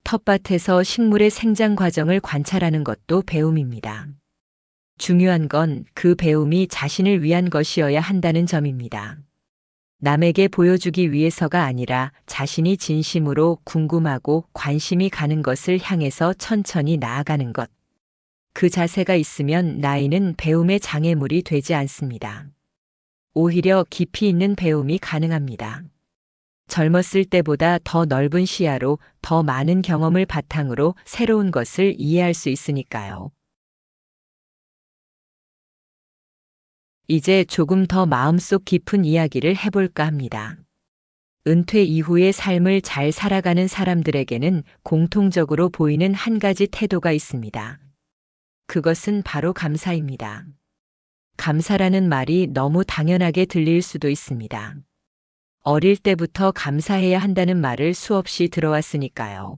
Speaker 1: 텃밭에서 식물의 생장 과정을 관찰하는 것도 배움입니다. 중요한 건 그 배움이 자신을 위한 것이어야 한다는 점입니다. 남에게 보여주기 위해서가 아니라 자신이 진심으로 궁금하고 관심이 가는 것을 향해서 천천히 나아가는 것. 그 자세가 있으면 나이는 배움의 장애물이 되지 않습니다. 오히려 깊이 있는 배움이 가능합니다. 젊었을 때보다 더 넓은 시야로 더 많은 경험을 바탕으로 새로운 것을 이해할 수 있으니까요. 이제 조금 더 마음속 깊은 이야기를 해볼까 합니다. 은퇴 이후의 삶을 잘 살아가는 사람들에게는 공통적으로 보이는 한 가지 태도가 있습니다. 그것은 바로 감사입니다. 감사라는 말이 너무 당연하게 들릴 수도 있습니다. 어릴 때부터 감사해야 한다는 말을 수없이 들어왔으니까요.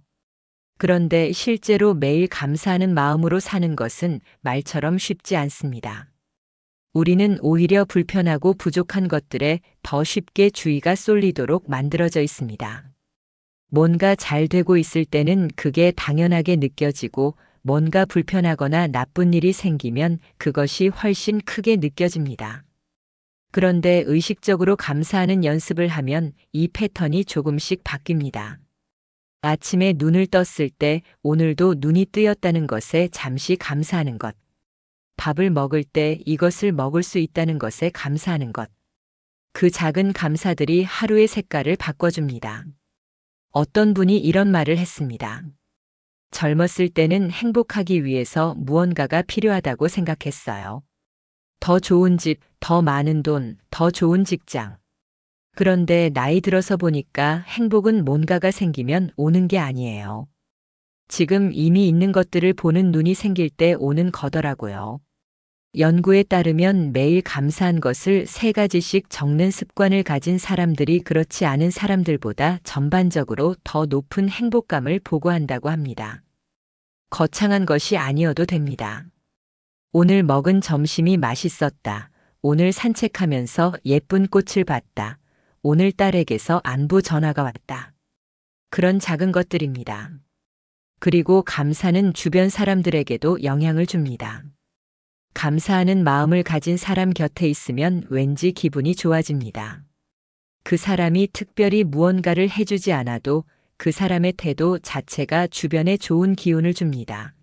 Speaker 1: 그런데 실제로 매일 감사하는 마음으로 사는 것은 말처럼 쉽지 않습니다. 우리는 오히려 불편하고 부족한 것들에 더 쉽게 주의가 쏠리도록 만들어져 있습니다. 뭔가 잘 되고 있을 때는 그게 당연하게 느껴지고 뭔가 불편하거나 나쁜 일이 생기면 그것이 훨씬 크게 느껴집니다. 그런데 의식적으로 감사하는 연습을 하면 이 패턴이 조금씩 바뀝니다. 아침에 눈을 떴을 때 오늘도 눈이 뜨였다는 것에 잠시 감사하는 것. 밥을 먹을 때 이것을 먹을 수 있다는 것에 감사하는 것. 그 작은 감사들이 하루의 색깔을 바꿔줍니다. 어떤 분이 이런 말을 했습니다. 젊었을 때는 행복하기 위해서 무언가가 필요하다고 생각했어요. 더 좋은 집, 더 많은 돈, 더 좋은 직장. 그런데 나이 들어서 보니까 행복은 뭔가가 생기면 오는 게 아니에요. 지금 이미 있는 것들을 보는 눈이 생길 때 오는 거더라고요. 연구에 따르면 매일 감사한 것을 3가지씩 적는 습관을 가진 사람들이 그렇지 않은 사람들보다 전반적으로 더 높은 행복감을 보고한다고 합니다. 거창한 것이 아니어도 됩니다. 오늘 먹은 점심이 맛있었다. 오늘 산책하면서 예쁜 꽃을 봤다. 오늘 딸에게서 안부 전화가 왔다. 그런 작은 것들입니다. 그리고 감사는 주변 사람들에게도 영향을 줍니다. 감사하는 마음을 가진 사람 곁에 있으면 왠지 기분이 좋아집니다. 그 사람이 특별히 무언가를 해주지 않아도 그 사람의 태도 자체가 주변에 좋은 기운을 줍니다.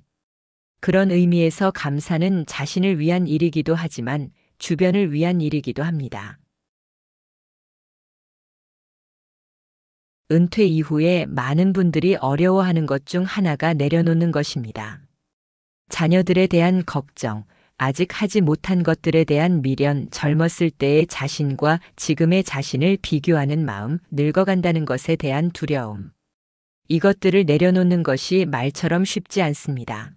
Speaker 1: 그런 의미에서 감사는 자신을 위한 일이기도 하지만 주변을 위한 일이기도 합니다. 은퇴 이후에 많은 분들이 어려워하는 것 중 하나가 내려놓는 것입니다. 자녀들에 대한 걱정, 아직 하지 못한 것들에 대한 미련, 젊었을 때의 자신과 지금의 자신을 비교하는 마음, 늙어간다는 것에 대한 두려움. 이것들을 내려놓는 것이 말처럼 쉽지 않습니다.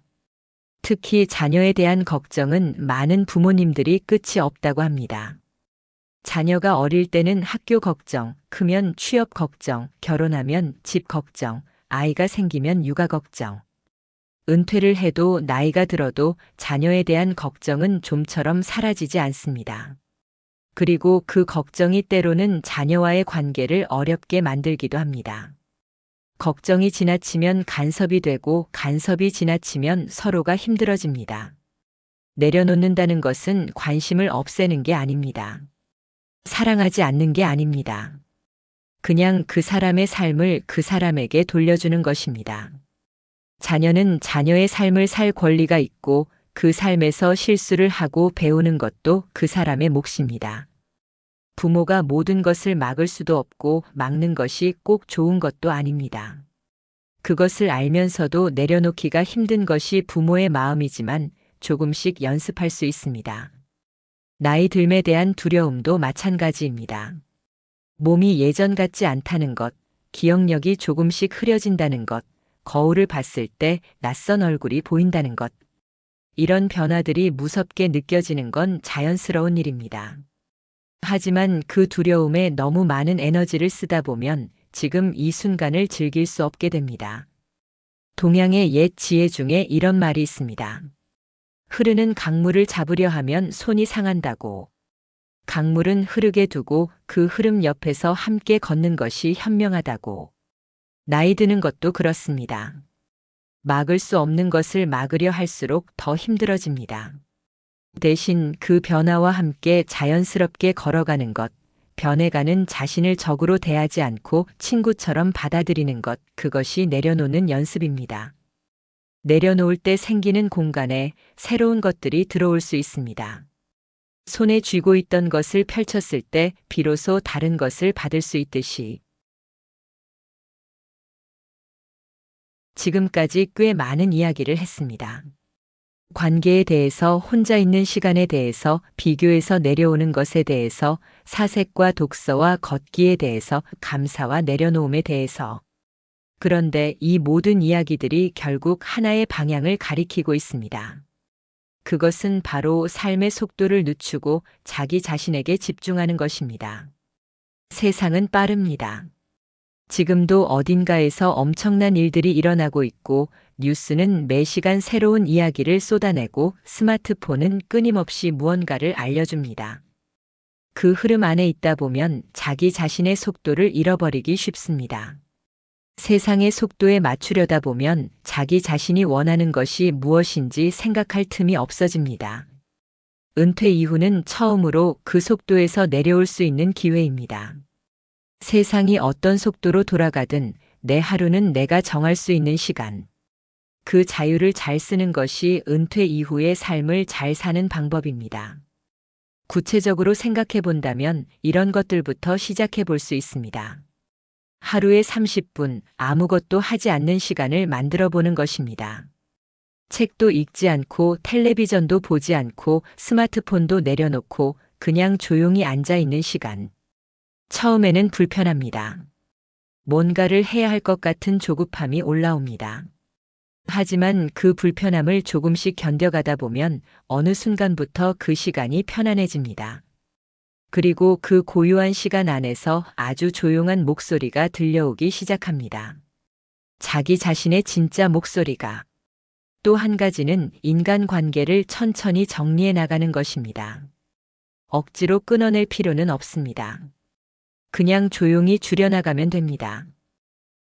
Speaker 1: 특히 자녀에 대한 걱정은 많은 부모님들이 끝이 없다고 합니다. 자녀가 어릴 때는 학교 걱정, 크면 취업 걱정, 결혼하면 집 걱정, 아이가 생기면 육아 걱정. 은퇴를 해도 나이가 들어도 자녀에 대한 걱정은 좀처럼 사라지지 않습니다. 그리고 그 걱정이 때로는 자녀와의 관계를 어렵게 만들기도 합니다. 걱정이 지나치면 간섭이 되고 간섭이 지나치면 서로가 힘들어집니다. 내려놓는다는 것은 관심을 없애는 게 아닙니다. 사랑하지 않는 게 아닙니다. 그냥 그 사람의 삶을 그 사람에게 돌려주는 것입니다. 자녀는 자녀의 삶을 살 권리가 있고 그 삶에서 실수를 하고 배우는 것도 그 사람의 몫입니다. 부모가 모든 것을 막을 수도 없고 막는 것이 꼭 좋은 것도 아닙니다. 그것을 알면서도 내려놓기가 힘든 것이 부모의 마음이지만 조금씩 연습할 수 있습니다. 나이 듦에 대한 두려움도 마찬가지입니다. 몸이 예전 같지 않다는 것, 기억력이 조금씩 흐려진다는 것, 거울을 봤을 때 낯선 얼굴이 보인다는 것. 이런 변화들이 무섭게 느껴지는 건 자연스러운 일입니다. 하지만 그 두려움에 너무 많은 에너지를 쓰다 보면 지금 이 순간을 즐길 수 없게 됩니다. 동양의 옛 지혜 중에 이런 말이 있습니다. 흐르는 강물을 잡으려 하면 손이 상한다고. 강물은 흐르게 두고 그 흐름 옆에서 함께 걷는 것이 현명하다고. 나이 드는 것도 그렇습니다. 막을 수 없는 것을 막으려 할수록 더 힘들어집니다. 대신 그 변화와 함께 자연스럽게 걸어가는 것, 변해가는 자신을 적으로 대하지 않고 친구처럼 받아들이는 것, 그것이 내려놓는 연습입니다. 내려놓을 때 생기는 공간에 새로운 것들이 들어올 수 있습니다. 손에 쥐고 있던 것을 펼쳤을 때 비로소 다른 것을 받을 수 있듯이. 지금까지 꽤 많은 이야기를 했습니다. 관계에 대해서, 혼자 있는 시간에 대해서, 비교에서 내려오는 것에 대해서, 사색과 독서와 걷기에 대해서, 감사와 내려놓음에 대해서. 그런데 이 모든 이야기들이 결국 하나의 방향을 가리키고 있습니다. 그것은 바로 삶의 속도를 늦추고 자기 자신에게 집중하는 것입니다. 세상은 빠릅니다. 지금도 어딘가에서 엄청난 일들이 일어나고 있고, 뉴스는 매 시간 새로운 이야기를 쏟아내고, 스마트폰은 끊임없이 무언가를 알려줍니다. 그 흐름 안에 있다 보면 자기 자신의 속도를 잃어버리기 쉽습니다. 세상의 속도에 맞추려다 보면 자기 자신이 원하는 것이 무엇인지 생각할 틈이 없어집니다. 은퇴 이후는 처음으로 그 속도에서 내려올 수 있는 기회입니다. 세상이 어떤 속도로 돌아가든 내 하루는 내가 정할 수 있는 시간. 그 자유를 잘 쓰는 것이 은퇴 이후의 삶을 잘 사는 방법입니다. 구체적으로 생각해 본다면 이런 것들부터 시작해 볼 수 있습니다. 하루에 30분 아무것도 하지 않는 시간을 만들어 보는 것입니다. 책도 읽지 않고 텔레비전도 보지 않고 스마트폰도 내려놓고 그냥 조용히 앉아 있는 시간. 처음에는 불편합니다. 뭔가를 해야 할 것 같은 조급함이 올라옵니다. 하지만 그 불편함을 조금씩 견뎌가다 보면 어느 순간부터 그 시간이 편안해집니다. 그리고 그 고요한 시간 안에서 아주 조용한 목소리가 들려오기 시작합니다. 자기 자신의 진짜 목소리가. 또 한 가지는 인간관계를 천천히 정리해 나가는 것입니다. 억지로 끊어낼 필요는 없습니다. 그냥 조용히 줄여나가면 됩니다.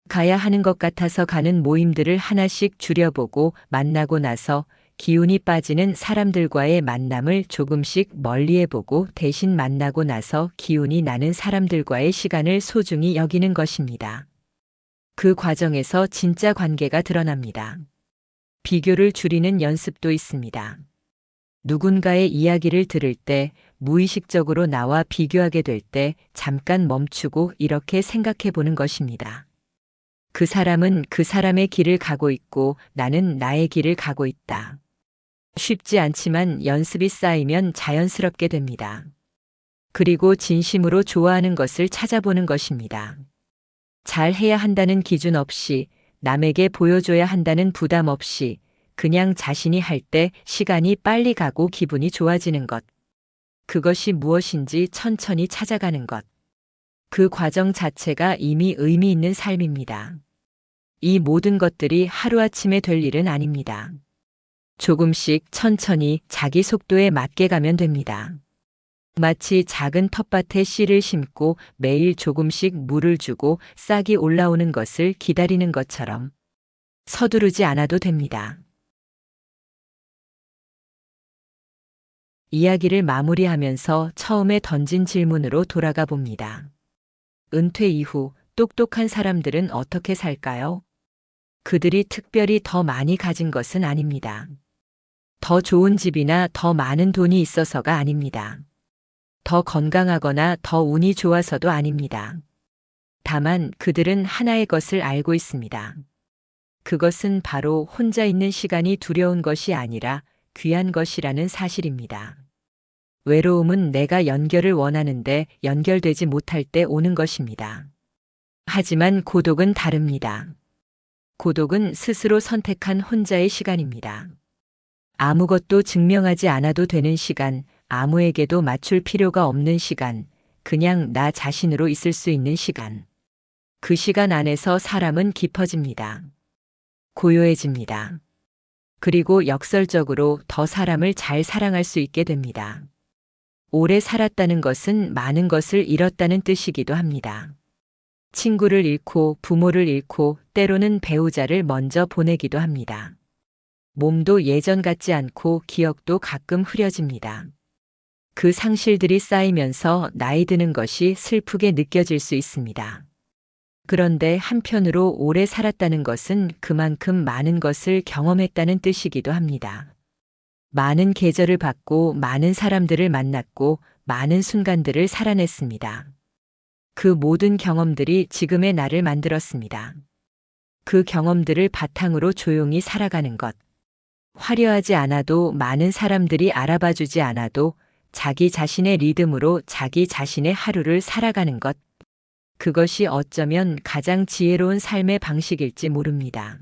Speaker 1: 가야 하는 것 같아서 가는 모임들을 하나씩 줄여보고, 만나고 나서 기운이 빠지는 사람들과의 만남을 조금씩 멀리해보고, 대신 만나고 나서 기운이 나는 사람들과의 시간을 소중히 여기는 것입니다. 그 과정에서 진짜 관계가 드러납니다. 비교를 줄이는 연습도 있습니다. 누군가의 이야기를 들을 때, 무의식적으로 나와 비교하게 될 때 잠깐 멈추고 이렇게 생각해 보는 것입니다. 그 사람은 그 사람의 길을 가고 있고 나는 나의 길을 가고 있다. 쉽지 않지만 연습이 쌓이면 자연스럽게 됩니다. 그리고 진심으로 좋아하는 것을 찾아보는 것입니다. 잘 해야 한다는 기준 없이, 남에게 보여줘야 한다는 부담 없이, 그냥 자신이 할 때 시간이 빨리 가고 기분이 좋아지는 것. 그것이 무엇인지 천천히 찾아가는 것. 그 과정 자체가 이미 의미 있는 삶입니다. 이 모든 것들이 하루아침에 될 일은 아닙니다. 조금씩 천천히 자기 속도에 맞게 가면 됩니다. 마치 작은 텃밭에 씨를 심고 매일 조금씩 물을 주고 싹이 올라오는 것을 기다리는 것처럼 서두르지 않아도 됩니다. 이야기를 마무리하면서 처음에 던진 질문으로 돌아가 봅니다. 은퇴 이후 똑똑한 사람들은 어떻게 살까요? 그들이 특별히 더 많이 가진 것은 아닙니다. 더 좋은 집이나 더 많은 돈이 있어서가 아닙니다. 더 건강하거나 더 운이 좋아서도 아닙니다. 다만 그들은 하나의 것을 알고 있습니다. 그것은 바로 혼자 있는 시간이 두려운 것이 아니라 귀한 것이라는 사실입니다. 외로움은 내가 연결을 원하는데 연결되지 못할 때 오는 것입니다. 하지만 고독은 다릅니다. 고독은 스스로 선택한 혼자의 시간입니다. 아무것도 증명하지 않아도 되는 시간, 아무에게도 맞출 필요가 없는 시간, 그냥 나 자신으로 있을 수 있는 시간. 그 시간 안에서 사람은 깊어집니다. 고요해집니다. 그리고 역설적으로 더 사람을 잘 사랑할 수 있게 됩니다. 오래 살았다는 것은 많은 것을 잃었다는 뜻이기도 합니다. 친구를 잃고 부모를 잃고 때로는 배우자를 먼저 보내기도 합니다. 몸도 예전 같지 않고 기억도 가끔 흐려집니다. 그 상실들이 쌓이면서 나이 드는 것이 슬프게 느껴질 수 있습니다. 그런데 한편으로 오래 살았다는 것은 그만큼 많은 것을 경험했다는 뜻이기도 합니다. 많은 계절을 받고 많은 사람들을 만났고 많은 순간들을 살아냈습니다. 그 모든 경험들이 지금의 나를 만들었습니다. 그 경험들을 바탕으로 조용히 살아가는 것. 화려하지 않아도 많은 사람들이 알아봐 주지 않아도 자기 자신의 리듬으로 자기 자신의 하루를 살아가는 것. 그것이 어쩌면 가장 지혜로운 삶의 방식일지 모릅니다.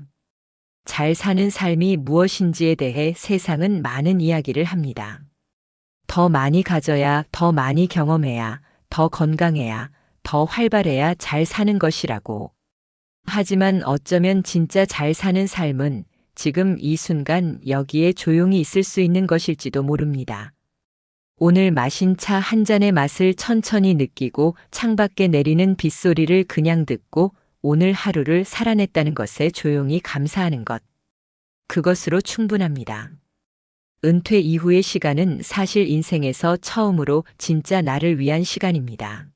Speaker 1: 잘 사는 삶이 무엇인지에 대해 세상은 많은 이야기를 합니다. 더 많이 가져야, 더 많이 경험해야, 더 건강해야, 더 활발해야 잘 사는 것이라고. 하지만 어쩌면 진짜 잘 사는 삶은 지금 이 순간 여기에 조용히 있을 수 있는 것일지도 모릅니다. 오늘 마신 차 한 잔의 맛을 천천히 느끼고 창밖에 내리는 빗소리를 그냥 듣고 오늘 하루를 살아냈다는 것에 조용히 감사하는 것. 그것으로 충분합니다. 은퇴 이후의 시간은 사실 인생에서 처음으로 진짜 나를 위한 시간입니다.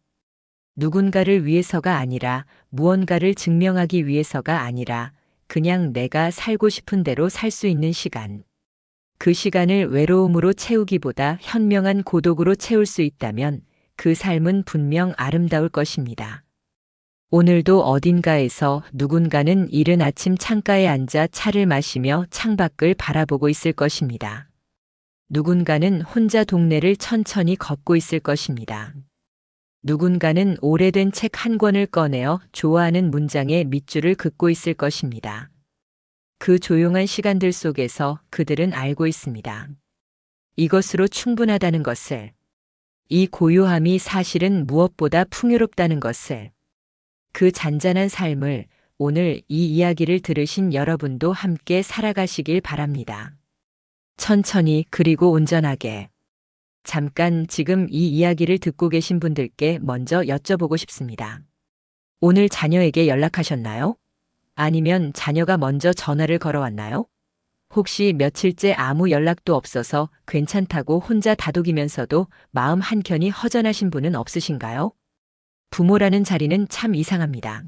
Speaker 1: 누군가를 위해서가 아니라 무언가를 증명하기 위해서가 아니라 그냥 내가 살고 싶은 대로 살 수 있는 시간. 그 시간을 외로움으로 채우기보다 현명한 고독으로 채울 수 있다면 그 삶은 분명 아름다울 것입니다. 오늘도 어딘가에서 누군가는 이른 아침 창가에 앉아 차를 마시며 창밖을 바라보고 있을 것입니다. 누군가는 혼자 동네를 천천히 걷고 있을 것입니다. 누군가는 오래된 책 한 권을 꺼내어 좋아하는 문장의 밑줄을 긋고 있을 것입니다. 그 조용한 시간들 속에서 그들은 알고 있습니다. 이것으로 충분하다는 것을, 이 고요함이 사실은 무엇보다 풍요롭다는 것을, 그 잔잔한 삶을 오늘 이 이야기를 들으신 여러분도 함께 살아가시길 바랍니다. 천천히 그리고 온전하게. 잠깐 지금 이 이야기를 듣고 계신 분들께 먼저 여쭤보고 싶습니다. 오늘 자녀에게 연락하셨나요? 아니면 자녀가 먼저 전화를 걸어왔나요? 혹시 며칠째 아무 연락도 없어서 괜찮다고 혼자 다독이면서도 마음 한켠이 허전하신 분은 없으신가요? 부모라는 자리는 참 이상합니다.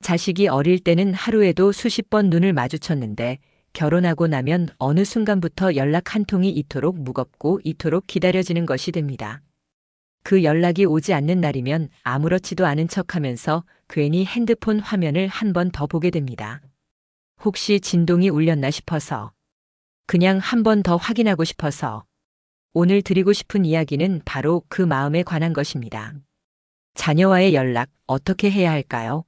Speaker 1: 자식이 어릴 때는 하루에도 수십 번 눈을 마주쳤는데 결혼하고 나면 어느 순간부터 연락 한 통이 이토록 무겁고 이토록 기다려지는 것이 됩니다. 그 연락이 오지 않는 날이면 아무렇지도 않은 척하면서 괜히 핸드폰 화면을 한 번 더 보게 됩니다. 혹시 진동이 울렸나 싶어서, 그냥 한 번 더 확인하고 싶어서. 오늘 드리고 싶은 이야기는 바로 그 마음에 관한 것입니다. 자녀와의 연락 어떻게 해야 할까요?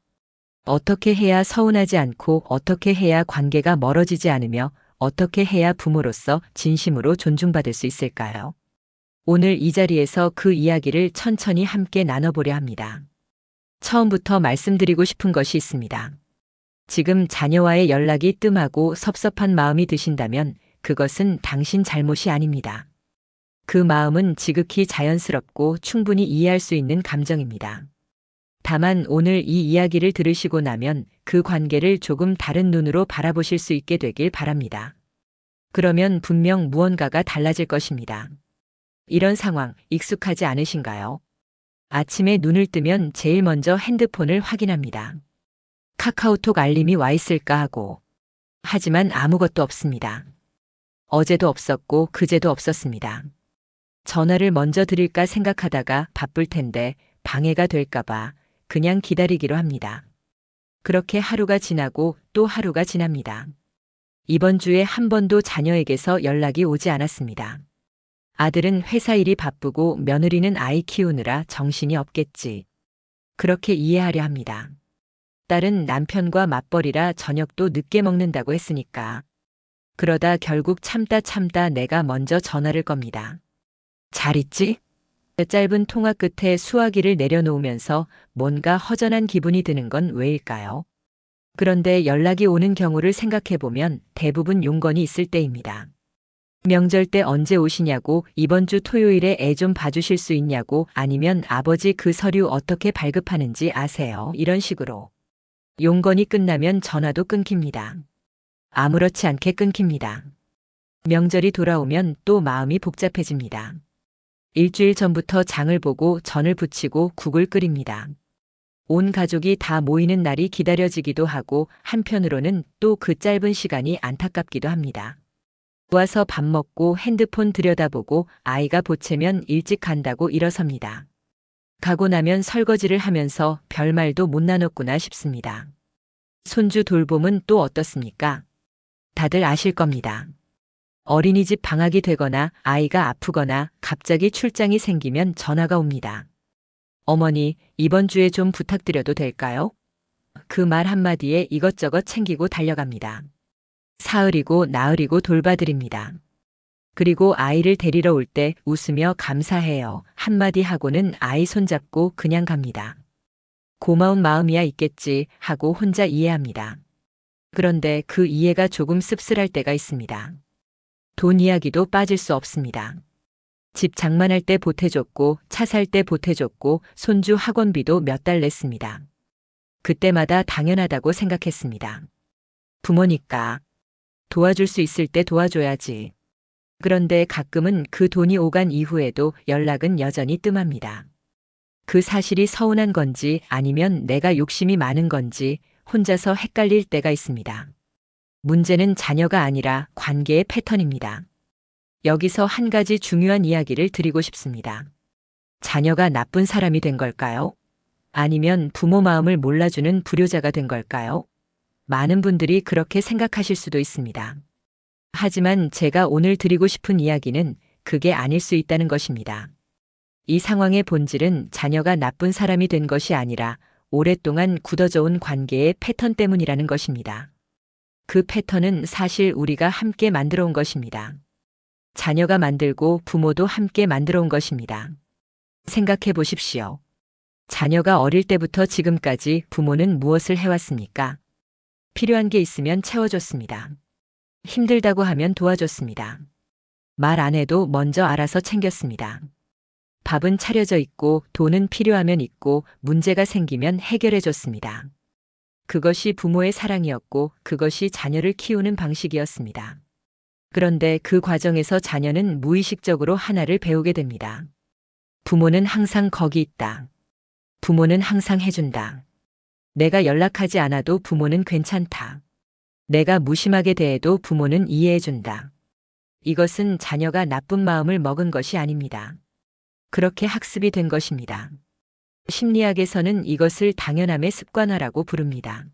Speaker 1: 어떻게 해야 서운하지 않고 어떻게 해야 관계가 멀어지지 않으며 어떻게 해야 부모로서 진심으로 존중받을 수 있을까요? 오늘 이 자리에서 그 이야기를 천천히 함께 나눠보려 합니다. 처음부터 말씀드리고 싶은 것이 있습니다. 지금 자녀와의 연락이 뜸하고 섭섭한 마음이 드신다면 그것은 당신 잘못이 아닙니다. 그 마음은 지극히 자연스럽고 충분히 이해할 수 있는 감정입니다. 다만 오늘 이 이야기를 들으시고 나면 그 관계를 조금 다른 눈으로 바라보실 수 있게 되길 바랍니다. 그러면 분명 무언가가 달라질 것입니다. 이런 상황 익숙하지 않으신가요? 아침에 눈을 뜨면 제일 먼저 핸드폰을 확인합니다. 카카오톡 알림이 와 있을까 하고. 하지만 아무것도 없습니다. 어제도 없었고 그제도 없었습니다. 전화를 먼저 드릴까 생각하다가 바쁠 텐데 방해가 될까봐 그냥 기다리기로 합니다. 그렇게 하루가 지나고 또 하루가 지납니다. 이번 주에 한 번도 자녀에게서 연락이 오지 않았습니다. 아들은 회사 일이 바쁘고 며느리는 아이 키우느라 정신이 없겠지. 그렇게 이해하려 합니다. 딸은 남편과 맞벌이라 저녁도 늦게 먹는다고 했으니까. 그러다 결국 참다 내가 먼저 전화를 겁니다. 잘 있지? 짧은 통화 끝에 수화기를 내려놓으면서 뭔가 허전한 기분이 드는 건 왜일까요? 그런데 연락이 오는 경우를 생각해보면 대부분 용건이 있을 때입니다. 명절 때 언제 오시냐고, 이번 주 토요일에 애 좀 봐주실 수 있냐고, 아니면 아버지 그 서류 어떻게 발급하는지 아세요? 이런 식으로. 용건이 끝나면 전화도 끊깁니다. 아무렇지 않게 끊깁니다. 명절이 돌아오면 또 마음이 복잡해집니다. 일주일 전부터 장을 보고 전을 부치고 국을 끓입니다. 온 가족이 다 모이는 날이 기다려지기도 하고 한편으로는 또 그 짧은 시간이 안타깝기도 합니다. 와서 밥 먹고 핸드폰 들여다보고 아이가 보채면 일찍 간다고 일어섭니다. 가고 나면 설거지를 하면서 별말도 못 나눴구나 싶습니다. 손주 돌봄은 또 어떻습니까? 다들 아실 겁니다. 어린이집 방학이 되거나 아이가 아프거나 갑자기 출장이 생기면 전화가 옵니다. 어머니, 이번 주에 좀 부탁드려도 될까요? 그 말 한마디에 이것저것 챙기고 달려갑니다. 사흘이고 나흘이고 돌봐드립니다. 그리고 아이를 데리러 올 때 웃으며 감사해요 한마디 하고는 아이 손잡고 그냥 갑니다. 고마운 마음이야 있겠지 하고 혼자 이해합니다. 그런데 그 이해가 조금 씁쓸할 때가 있습니다. 돈 이야기도 빠질 수 없습니다. 집 장만할 때 보태줬고 차 살 때 보태줬고 손주 학원비도 몇 달 냈습니다. 그때마다 당연하다고 생각했습니다. 부모니까 도와줄 수 있을 때 도와줘야지. 그런데 가끔은 그 돈이 오간 이후에도 연락은 여전히 뜸합니다. 그 사실이 서운한 건지 아니면 내가 욕심이 많은 건지 혼자서 헷갈릴 때가 있습니다. 문제는 자녀가 아니라 관계의 패턴입니다. 여기서 한 가지 중요한 이야기를 드리고 싶습니다. 자녀가 나쁜 사람이 된 걸까요? 아니면 부모 마음을 몰라주는 불효자가 된 걸까요? 많은 분들이 그렇게 생각하실 수도 있습니다. 하지만 제가 오늘 드리고 싶은 이야기는 그게 아닐 수 있다는 것입니다. 이 상황의 본질은 자녀가 나쁜 사람이 된 것이 아니라 오랫동안 굳어져 온 관계의 패턴 때문이라는 것입니다. 그 패턴은 사실 우리가 함께 만들어 온 것입니다. 자녀가 만들고 부모도 함께 만들어 온 것입니다. 생각해 보십시오. 자녀가 어릴 때부터 지금까지 부모는 무엇을 해왔습니까? 필요한 게 있으면 채워줬습니다. 힘들다고 하면 도와줬습니다. 말 안 해도 먼저 알아서 챙겼습니다. 밥은 차려져 있고 돈은 필요하면 있고 문제가 생기면 해결해 줬습니다. 그것이 부모의 사랑이었고 그것이 자녀를 키우는 방식이었습니다. 그런데 그 과정에서 자녀는 무의식적으로 하나를 배우게 됩니다. 부모는 항상 거기 있다. 부모는 항상 해준다. 내가 연락하지 않아도 부모는 괜찮다. 내가 무심하게 대해도 부모는 이해해준다. 이것은 자녀가 나쁜 마음을 먹은 것이 아닙니다. 그렇게 학습이 된 것입니다. 심리학에서는 이것을 당연함의 습관화라고 부릅니다.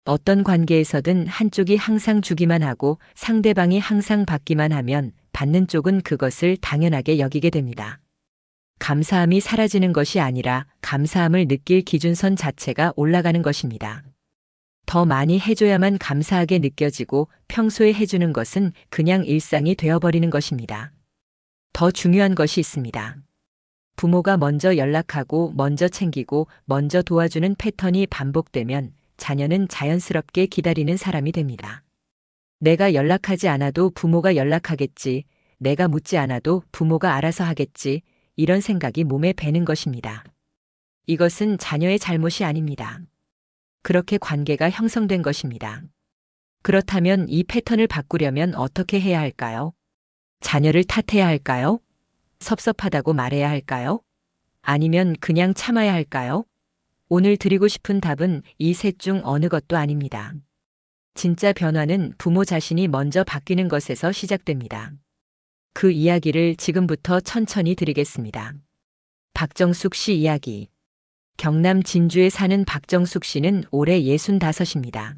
Speaker 1: 어떤 관계에서든 한쪽이 항상 주기만 하고 상대방이 항상 받기만 하면 받는 쪽은 그것을 당연하게 여기게 됩니다. 감사함이 사라지는 것이 아니라 감사함을 느낄 기준선 자체가 올라가는 것입니다. 더 많이 해줘야만 감사하게 느껴지고 평소에 해주는 것은 그냥 일상이 되어버리는 것입니다. 더 중요한 것이 있습니다. 부모가 먼저 연락하고 먼저 챙기고 먼저 도와주는 패턴이 반복되면 자녀는 자연스럽게 기다리는 사람이 됩니다. 내가 연락하지 않아도 부모가 연락하겠지, 내가 묻지 않아도 부모가 알아서 하겠지, 이런 생각이 몸에 배는 것입니다. 이것은 자녀의 잘못이 아닙니다. 그렇게 관계가 형성된 것입니다. 그렇다면 이 패턴을 바꾸려면 어떻게 해야 할까요? 자녀를 탓해야 할까요? 섭섭하다고 말해야 할까요? 아니면 그냥 참아야 할까요? 오늘 드리고 싶은 답은 이 셋 중 어느 것도 아닙니다. 진짜 변화는 부모 자신이 먼저 바뀌는 것에서 시작됩니다. 그 이야기를 지금부터 천천히 드리겠습니다. 박정숙 씨 이야기. 경남 진주에 사는 박정숙 씨는 올해 65입니다.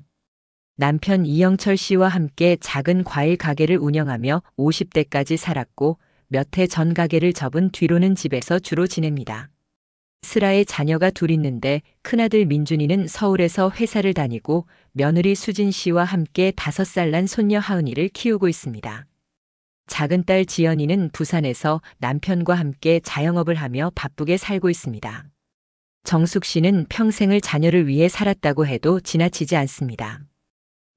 Speaker 1: 남편 이영철 씨와 함께 작은 과일 가게를 운영하며 50대까지 살았고 몇 해 전 가게를 접은 뒤로는 집에서 주로 지냅니다. 슬아의 자녀가 둘 있는데 큰아들 민준이는 서울에서 회사를 다니고 며느리 수진 씨와 함께 5살 난 손녀 하은이를 키우고 있습니다. 작은 딸 지연이는 부산에서 남편과 함께 자영업을 하며 바쁘게 살고 있습니다. 정숙 씨는 평생을 자녀를 위해 살았다고 해도 지나치지 않습니다.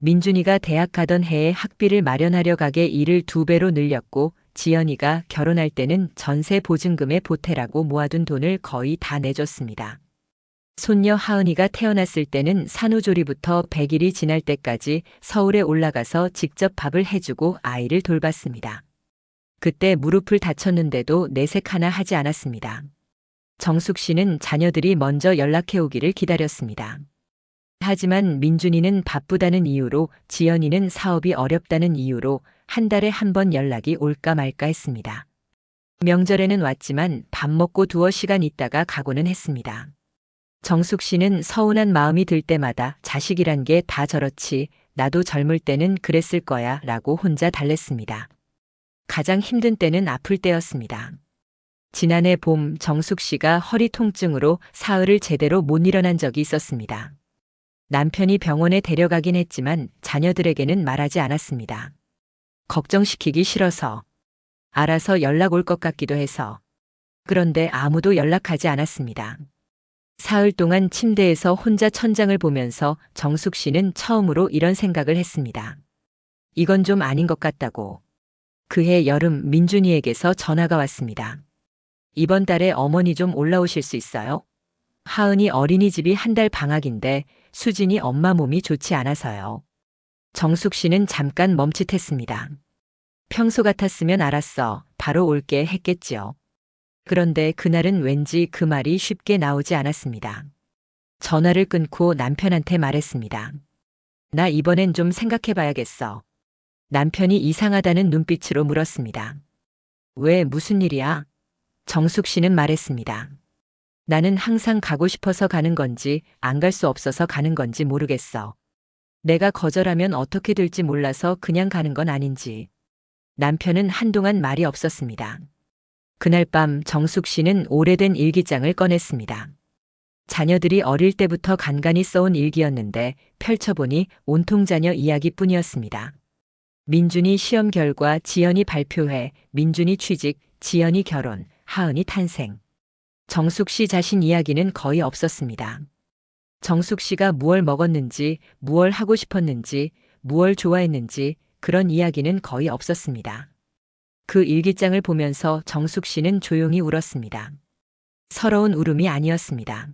Speaker 1: 민준이가 대학 가던 해에 학비를 마련하려 가게 일을 2배로 늘렸고 지연이가 결혼할 때는 전세 보증금에 보태라고 모아둔 돈을 거의 다 내줬습니다. 손녀 하은이가 태어났을 때는 산후조리부터 100일이 지날 때까지 서울에 올라가서 직접 밥을 해주고 아이를 돌봤습니다. 그때 무릎을 다쳤는데도 내색 하나 하지 않았습니다. 정숙 씨는 자녀들이 먼저 연락해 오기를 기다렸습니다. 하지만 민준이는 바쁘다는 이유로, 지연이는 사업이 어렵다는 이유로 한 달에 한 번 연락이 올까 말까 했습니다. 명절에는 왔지만 밥 먹고 두어 시간 있다가 가고는 했습니다. 정숙 씨는 서운한 마음이 들 때마다 자식이란 게 다 저렇지, 나도 젊을 때는 그랬을 거야 라고 혼자 달랬습니다. 가장 힘든 때는 아플 때였습니다. 지난해 봄 정숙 씨가 허리 통증으로 사흘을 제대로 못 일어난 적이 있었습니다. 남편이 병원에 데려가긴 했지만 자녀들에게는 말하지 않았습니다. 걱정시키기 싫어서, 알아서 연락 올 것 같기도 해서. 그런데 아무도 연락하지 않았습니다. 사흘 동안 침대에서 혼자 천장을 보면서 정숙 씨는 처음으로 이런 생각을 했습니다. 이건 좀 아닌 것 같다고. 그해 여름 민준이에게서 전화가 왔습니다. 이번 달에 어머니 좀 올라오실 수 있어요? 하은이 어린이집이 한 달 방학인데 수진이 엄마 몸이 좋지 않아서요. 정숙 씨는 잠깐 멈칫했습니다. 평소 같았으면 알았어, 바로 올게 했겠지요. 그런데 그날은 왠지 그 말이 쉽게 나오지 않았습니다. 전화를 끊고 남편한테 말했습니다. 나 이번엔 좀 생각해봐야겠어. 남편이 이상하다는 눈빛으로 물었습니다. 왜, 무슨 일이야? 정숙 씨는 말했습니다. 나는 항상 가고 싶어서 가는 건지 안 갈 수 없어서 가는 건지 모르겠어. 내가 거절하면 어떻게 될지 몰라서 그냥 가는 건 아닌지. 남편은 한동안 말이 없었습니다. 그날 밤 정숙 씨는 오래된 일기장을 꺼냈습니다. 자녀들이 어릴 때부터 간간히 써온 일기였는데 펼쳐보니 온통 자녀 이야기뿐이었습니다. 민준이 시험 결과, 지연이 발표회, 민준이 취직, 지연이 결혼, 하은이 탄생. 정숙 씨 자신 이야기는 거의 없었습니다. 정숙 씨가 무얼 먹었는지, 무얼 하고 싶었는지, 무얼 좋아했는지 그런 이야기는 거의 없었습니다. 그 일기장을 보면서 정숙 씨는 조용히 울었습니다. 서러운 울음이 아니었습니다.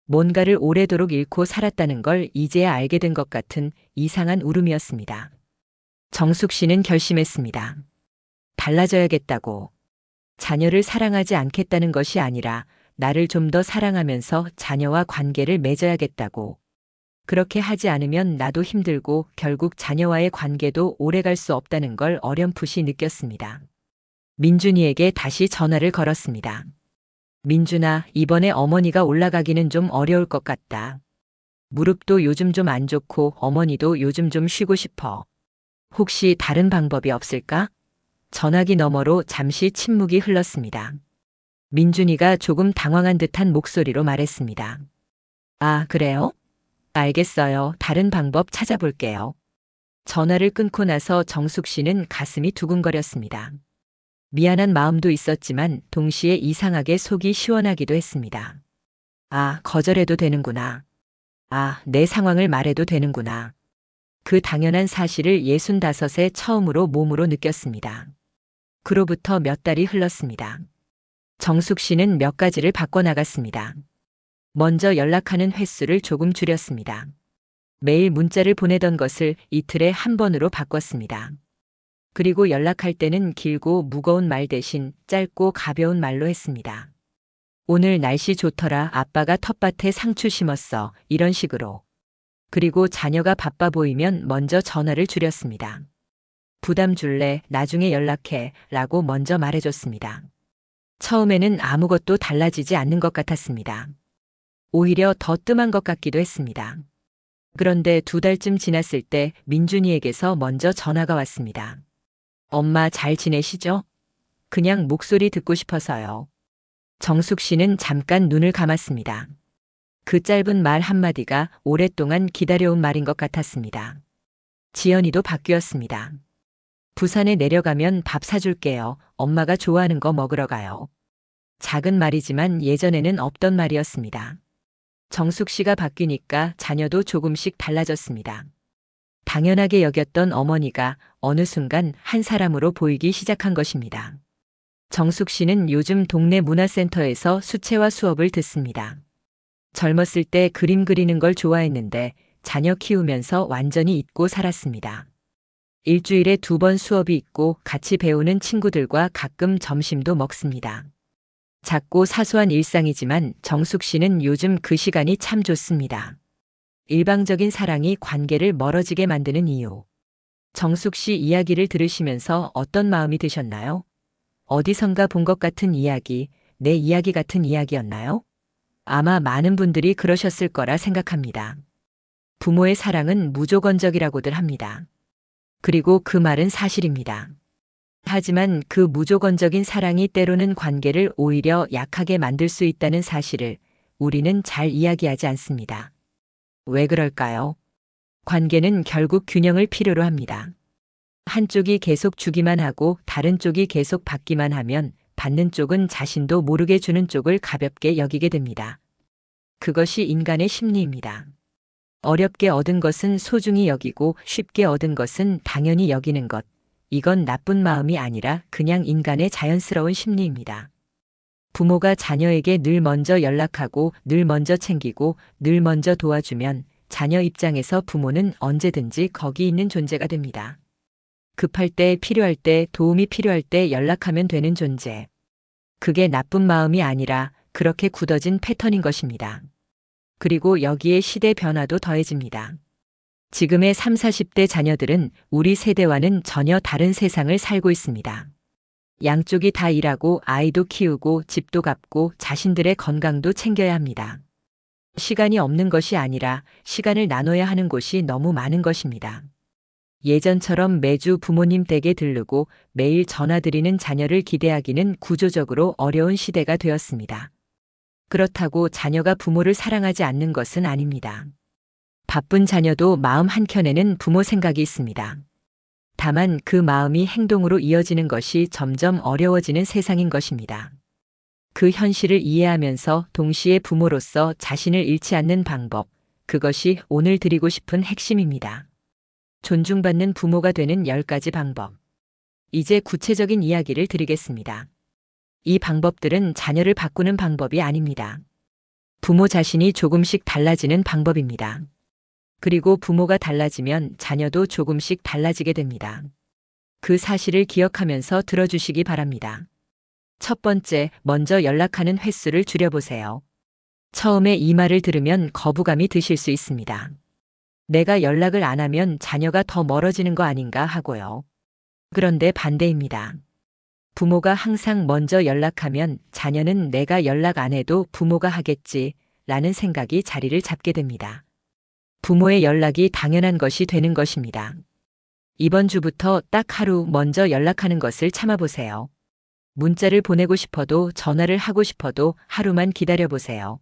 Speaker 1: 뭔가를 오래도록 잃고 살았다는 걸 이제야 알게 된 것 같은 이상한 울음이었습니다. 정숙 씨는 결심했습니다. 달라져야겠다고. 자녀를 사랑하지 않겠다는 것이 아니라 나를 좀 더 사랑하면서 자녀와 관계를 맺어야겠다고. 그렇게 하지 않으면 나도 힘들고 결국 자녀와의 관계도 오래갈 수 없다는 걸 어렴풋이 느꼈습니다. 민준이에게 다시 전화를 걸었습니다. 민준아, 이번에 어머니가 올라가기는 좀 어려울 것 같다. 무릎도 요즘 좀 안 좋고 어머니도 요즘 좀 쉬고 싶어. 혹시 다른 방법이 없을까? 전화기 너머로 잠시 침묵이 흘렀습니다. 민준이가 조금 당황한 듯한 목소리로 말했습니다. 아, 그래요? 알겠어요. 다른 방법 찾아볼게요. 전화를 끊고 나서 정숙 씨는 가슴이 두근거렸습니다. 미안한 마음도 있었지만 동시에 이상하게 속이 시원하기도 했습니다. 아, 거절해도 되는구나. 아, 내 상황을 말해도 되는구나. 그 당연한 사실을 65에 처음으로 몸으로 느꼈습니다. 그로부터 몇 달이 흘렀습니다. 정숙 씨는 몇 가지를 바꿔나갔습니다. 먼저 연락하는 횟수를 조금 줄였습니다. 매일 문자를 보내던 것을 이틀에 한 번으로 바꿨습니다. 그리고 연락할 때는 길고 무거운 말 대신 짧고 가벼운 말로 했습니다. 오늘 날씨 좋더라. 아빠가 텃밭에 상추 심었어. 이런 식으로. 그리고 자녀가 바빠 보이면 먼저 전화를 줄였습니다. 부담 줄래? 나중에 연락해. 라고 먼저 말해줬습니다. 처음에는 아무것도 달라지지 않는 것 같았습니다. 오히려 더 뜸한 것 같기도 했습니다. 그런데 2달쯤 지났을 때 민준이에게서 먼저 전화가 왔습니다. 엄마 잘 지내시죠? 그냥 목소리 듣고 싶어서요. 정숙 씨는 잠깐 눈을 감았습니다. 그 짧은 말 한마디가 오랫동안 기다려온 말인 것 같았습니다. 지연이도 바뀌었습니다. 부산에 내려가면 밥 사줄게요. 엄마가 좋아하는 거 먹으러 가요. 작은 말이지만 예전에는 없던 말이었습니다. 정숙 씨가 바뀌니까 자녀도 조금씩 달라졌습니다. 당연하게 여겼던 어머니가 어느 순간 한 사람으로 보이기 시작한 것입니다. 정숙 씨는 요즘 동네 문화센터에서 수채화 수업을 듣습니다. 젊었을 때 그림 그리는 걸 좋아했는데 자녀 키우면서 완전히 잊고 살았습니다. 일주일에 2번 수업이 있고 같이 배우는 친구들과 가끔 점심도 먹습니다. 작고 사소한 일상이지만 정숙 씨는 요즘 그 시간이 참 좋습니다. 일방적인 사랑이 관계를 멀어지게 만드는 이유. 정숙 씨 이야기를 들으시면서 어떤 마음이 드셨나요? 어디선가 본 것 같은 이야기, 내 이야기 같은 이야기였나요? 아마 많은 분들이 그러셨을 거라 생각합니다. 부모의 사랑은 무조건적이라고들 합니다. 그리고 그 말은 사실입니다. 하지만 그 무조건적인 사랑이 때로는 관계를 오히려 약하게 만들 수 있다는 사실을 우리는 잘 이야기하지 않습니다. 왜 그럴까요? 관계는 결국 균형을 필요로 합니다. 한쪽이 계속 주기만 하고 다른 쪽이 계속 받기만 하면 받는 쪽은 자신도 모르게 주는 쪽을 가볍게 여기게 됩니다. 그것이 인간의 심리입니다. 어렵게 얻은 것은 소중히 여기고 쉽게 얻은 것은 당연히 여기는 것. 이건 나쁜 마음이 아니라 그냥 인간의 자연스러운 심리입니다. 부모가 자녀에게 늘 먼저 연락하고 늘 먼저 챙기고 늘 먼저 도와주면 자녀 입장에서 부모는 언제든지 거기 있는 존재가 됩니다. 급할 때, 필요할 때, 도움이 필요할 때 연락하면 되는 존재. 그게 나쁜 마음이 아니라 그렇게 굳어진 패턴인 것입니다. 그리고 여기에 시대 변화도 더해집니다. 지금의 30, 40대 자녀들은 우리 세대와는 전혀 다른 세상을 살고 있습니다. 양쪽이 다 일하고 아이도 키우고 집도 갚고 자신들의 건강도 챙겨야 합니다. 시간이 없는 것이 아니라 시간을 나눠야 하는 곳이 너무 많은 것입니다. 예전처럼 매주 부모님 댁에 들르고 매일 전화드리는 자녀를 기대하기는 구조적으로 어려운 시대가 되었습니다. 그렇다고 자녀가 부모를 사랑하지 않는 것은 아닙니다. 바쁜 자녀도 마음 한켠에는 부모 생각이 있습니다. 다만 그 마음이 행동으로 이어지는 것이 점점 어려워지는 세상인 것입니다. 그 현실을 이해하면서 동시에 부모로서 자신을 잃지 않는 방법, 그것이 오늘 드리고 싶은 핵심입니다. 존중받는 부모가 되는 10가지 방법. 이제 구체적인 이야기를 드리겠습니다. 이 방법들은 자녀를 바꾸는 방법이 아닙니다. 부모 자신이 조금씩 달라지는 방법입니다. 그리고 부모가 달라지면 자녀도 조금씩 달라지게 됩니다. 그 사실을 기억하면서 들어주시기 바랍니다. 첫 번째, 먼저 연락하는 횟수를 줄여보세요. 처음에 이 말을 들으면 거부감이 드실 수 있습니다. 내가 연락을 안 하면 자녀가 더 멀어지는 거 아닌가 하고요. 그런데 반대입니다. 부모가 항상 먼저 연락하면 자녀는 내가 연락 안 해도 부모가 하겠지 라는 생각이 자리를 잡게 됩니다. 부모의 연락이 당연한 것이 되는 것입니다. 이번 주부터 딱 하루 먼저 연락하는 것을 참아보세요. 문자를 보내고 싶어도 전화를 하고 싶어도 하루만 기다려보세요.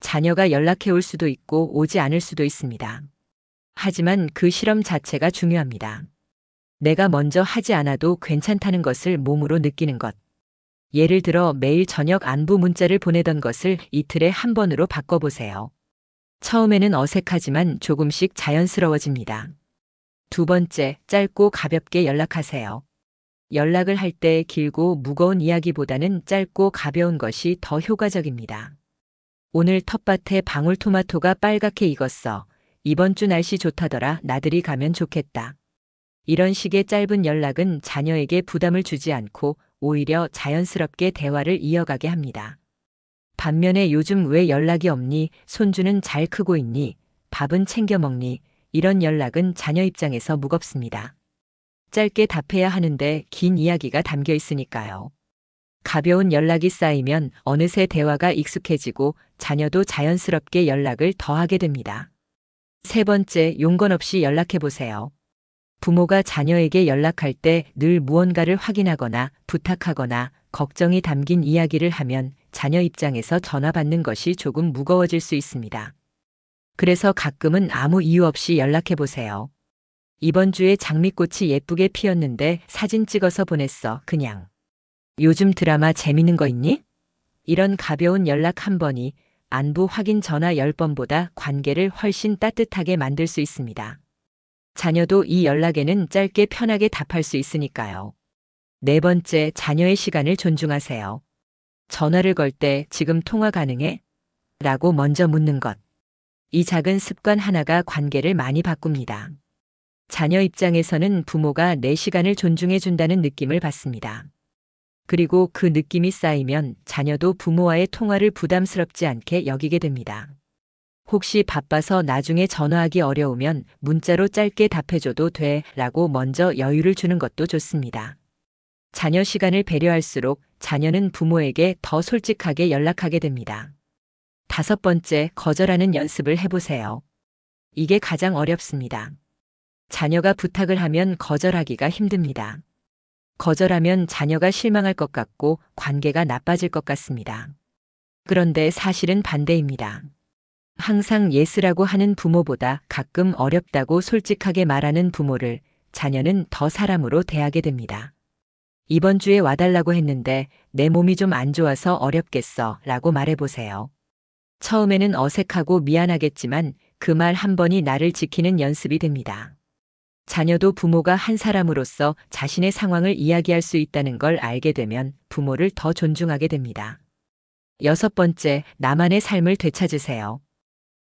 Speaker 1: 자녀가 연락해 올 수도 있고 오지 않을 수도 있습니다. 하지만 그 실험 자체가 중요합니다. 내가 먼저 하지 않아도 괜찮다는 것을 몸으로 느끼는 것. 예를 들어 매일 저녁 안부 문자를 보내던 것을 이틀에 한 번으로 바꿔보세요. 처음에는 어색하지만 조금씩 자연스러워집니다. 두 번째, 짧고 가볍게 연락하세요. 연락을 할 때 길고 무거운 이야기보다는 짧고 가벼운 것이 더 효과적입니다. 오늘 텃밭에 방울토마토가 빨갛게 익었어. 이번 주 날씨 좋다더라. 나들이 가면 좋겠다. 이런 식의 짧은 연락은 자녀에게 부담을 주지 않고 오히려 자연스럽게 대화를 이어가게 합니다. 반면에 요즘 왜 연락이 없니? 손주는 잘 크고 있니? 밥은 챙겨 먹니? 이런 연락은 자녀 입장에서 무겁습니다. 짧게 답해야 하는데 긴 이야기가 담겨 있으니까요. 가벼운 연락이 쌓이면 어느새 대화가 익숙해지고 자녀도 자연스럽게 연락을 더하게 됩니다. 세 번째, 용건 없이 연락해 보세요. 부모가 자녀에게 연락할 때 늘 무언가를 확인하거나 부탁하거나 걱정이 담긴 이야기를 하면 자녀 입장에서 전화 받는 것이 조금 무거워질 수 있습니다. 그래서 가끔은 아무 이유 없이 연락해 보세요. 이번 주에 장미꽃이 예쁘게 피었는데 사진 찍어서 보냈어. 그냥. 요즘 드라마 재밌는 거 있니? 이런 가벼운 연락 한 번이 안부 확인 전화 10번보다 관계를 훨씬 따뜻하게 만들 수 있습니다. 자녀도 이 연락에는 짧게 편하게 답할 수 있으니까요. 네 번째, 자녀의 시간을 존중하세요. 전화를 걸 때 지금 통화 가능해? 라고 먼저 묻는 것. 이 작은 습관 하나가 관계를 많이 바꿉니다. 자녀 입장에서는 부모가 내 시간을 존중해 준다는 느낌을 받습니다. 그리고 그 느낌이 쌓이면 자녀도 부모와의 통화를 부담스럽지 않게 여기게 됩니다. 혹시 바빠서 나중에 전화하기 어려우면 문자로 짧게 답해줘도 돼 라고 먼저 여유를 주는 것도 좋습니다. 자녀 시간을 배려할수록 자녀는 부모에게 더 솔직하게 연락하게 됩니다. 다섯 번째, 거절하는 연습을 해보세요. 이게 가장 어렵습니다. 자녀가 부탁을 하면 거절하기가 힘듭니다. 거절하면 자녀가 실망할 것 같고 관계가 나빠질 것 같습니다. 그런데 사실은 반대입니다. 항상 예스라고 하는 부모보다 가끔 어렵다고 솔직하게 말하는 부모를 자녀는 더 사람으로 대하게 됩니다. 이번 주에 와달라고 했는데 내 몸이 좀 안 좋아서 어렵겠어 라고 말해보세요. 처음에는 어색하고 미안하겠지만 그 말 한 번이 나를 지키는 연습이 됩니다. 자녀도 부모가 한 사람으로서 자신의 상황을 이야기할 수 있다는 걸 알게 되면 부모를 더 존중하게 됩니다. 여섯 번째, 나만의 삶을 되찾으세요.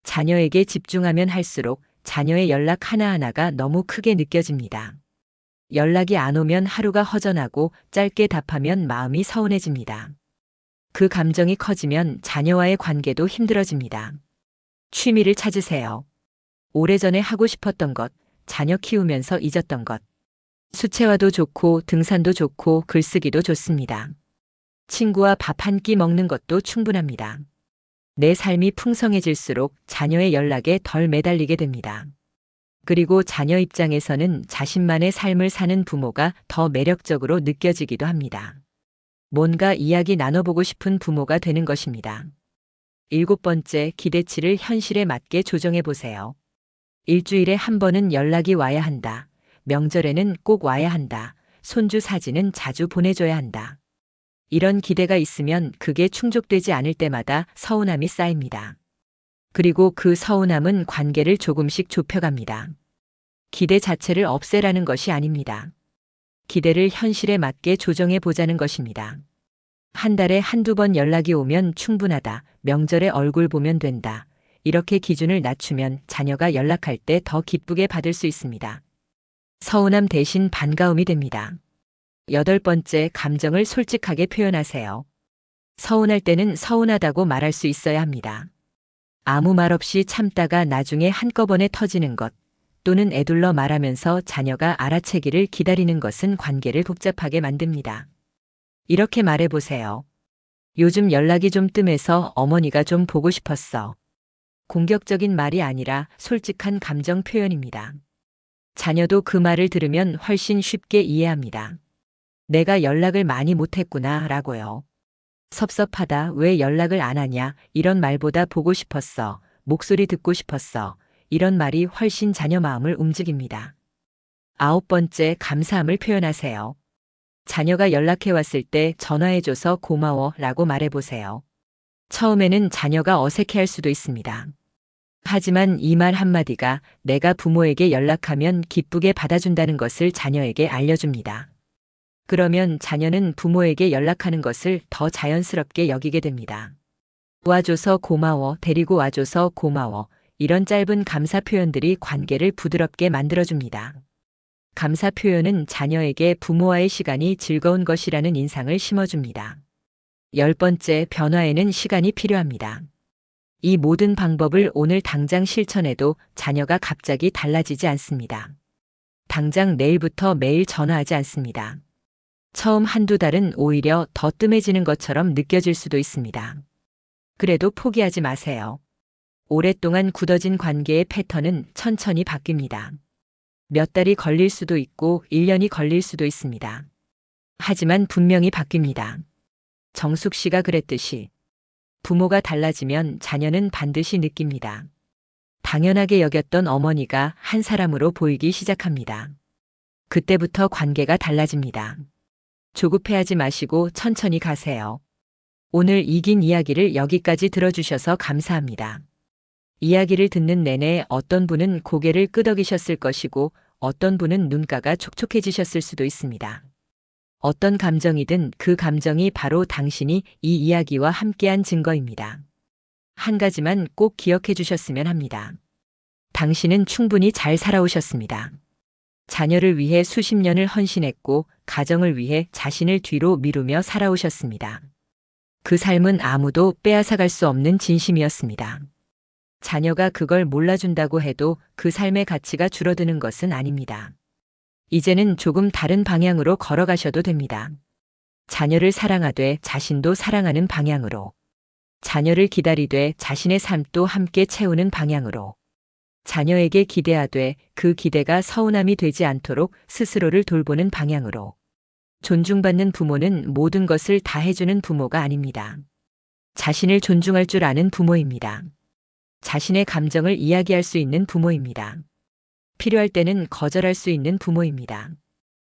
Speaker 1: 자녀에게 집중하면 할수록 자녀의 연락 하나하나가 너무 크게 느껴집니다. 연락이 안 오면 하루가 허전하고 짧게 답하면 마음이 서운해집니다. 그 감정이 커지면 자녀와의 관계도 힘들어집니다. 취미를 찾으세요. 오래전에 하고 싶었던 것, 자녀 키우면서 잊었던 것. 수채화도 좋고 등산도 좋고 글쓰기도 좋습니다. 친구와 밥 한 끼 먹는 것도 충분합니다. 내 삶이 풍성해질수록 자녀의 연락에 덜 매달리게 됩니다. 그리고 자녀 입장에서는 자신만의 삶을 사는 부모가 더 매력적으로 느껴지기도 합니다. 뭔가 이야기 나눠보고 싶은 부모가 되는 것입니다. 일곱 번째, 기대치를 현실에 맞게 조정해 보세요. 일주일에 한 번은 연락이 와야 한다. 명절에는 꼭 와야 한다. 손주 사진은 자주 보내줘야 한다. 이런 기대가 있으면 그게 충족되지 않을 때마다 서운함이 쌓입니다. 그리고 그 서운함은 관계를 조금씩 좁혀갑니다. 기대 자체를 없애라는 것이 아닙니다. 기대를 현실에 맞게 조정해 보자는 것입니다. 한 달에 한두 번 연락이 오면 충분하다. 명절에 얼굴 보면 된다. 이렇게 기준을 낮추면 자녀가 연락할 때 더 기쁘게 받을 수 있습니다. 서운함 대신 반가움이 됩니다. 여덟 번째, 감정을 솔직하게 표현하세요. 서운할 때는 서운하다고 말할 수 있어야 합니다. 아무 말 없이 참다가 나중에 한꺼번에 터지는 것, 또는 애둘러 말하면서 자녀가 알아채기를 기다리는 것은 관계를 복잡하게 만듭니다. 이렇게 말해보세요. 요즘 연락이 좀 뜸해서 어머니가 좀 보고 싶었어. 공격적인 말이 아니라 솔직한 감정 표현입니다. 자녀도 그 말을 들으면 훨씬 쉽게 이해합니다. 내가 연락을 많이 못했구나 라고요. 섭섭하다, 왜 연락을 안 하냐, 이런 말보다 보고 싶었어, 목소리 듣고 싶었어, 이런 말이 훨씬 자녀 마음을 움직입니다. 아홉 번째, 감사함을 표현하세요. 자녀가 연락해 왔을 때 전화해줘서 고마워 라고 말해보세요. 처음에는 자녀가 어색해할 수도 있습니다. 하지만 이 말 한마디가 내가 부모에게 연락하면 기쁘게 받아준다는 것을 자녀에게 알려줍니다. 그러면 자녀는 부모에게 연락하는 것을 더 자연스럽게 여기게 됩니다. 와줘서 고마워, 데리고 와줘서 고마워. 이런 짧은 감사 표현들이 관계를 부드럽게 만들어줍니다. 감사 표현은 자녀에게 부모와의 시간이 즐거운 것이라는 인상을 심어줍니다. 열 번째, 변화에는 시간이 필요합니다. 이 모든 방법을 오늘 당장 실천해도 자녀가 갑자기 달라지지 않습니다. 당장 내일부터 매일 전화하지 않습니다. 처음 한두 달은 오히려 더 뜸해지는 것처럼 느껴질 수도 있습니다. 그래도 포기하지 마세요. 오랫동안 굳어진 관계의 패턴은 천천히 바뀝니다. 몇 달이 걸릴 수도 있고 1년이 걸릴 수도 있습니다. 하지만 분명히 바뀝니다. 정숙 씨가 그랬듯이 부모가 달라지면 자녀는 반드시 느낍니다. 당연하게 여겼던 어머니가 한 사람으로 보이기 시작합니다. 그때부터 관계가 달라집니다. 조급해하지 마시고 천천히 가세요. 오늘 이 긴 이야기를 여기까지 들어주셔서 감사합니다. 이야기를 듣는 내내 어떤 분은 고개를 끄덕이셨을 것이고 어떤 분은 눈가가 촉촉해지셨을 수도 있습니다. 어떤 감정이든 그 감정이 바로 당신이 이 이야기와 함께한 증거입니다. 한 가지만 꼭 기억해 주셨으면 합니다. 당신은 충분히 잘 살아오셨습니다. 자녀를 위해 수십 년을 헌신했고 가정을 위해 자신을 뒤로 미루며 살아오셨습니다. 그 삶은 아무도 빼앗아갈 수 없는 진심이었습니다. 자녀가 그걸 몰라준다고 해도 그 삶의 가치가 줄어드는 것은 아닙니다. 이제는 조금 다른 방향으로 걸어가셔도 됩니다. 자녀를 사랑하되 자신도 사랑하는 방향으로. 자녀를 기다리되 자신의 삶도 함께 채우는 방향으로. 자녀에게 기대하되 그 기대가 서운함이 되지 않도록 스스로를 돌보는 방향으로. 존중받는 부모는 모든 것을 다 해주는 부모가 아닙니다. 자신을 존중할 줄 아는 부모입니다. 자신의 감정을 이야기할 수 있는 부모입니다. 필요할 때는 거절할 수 있는 부모입니다.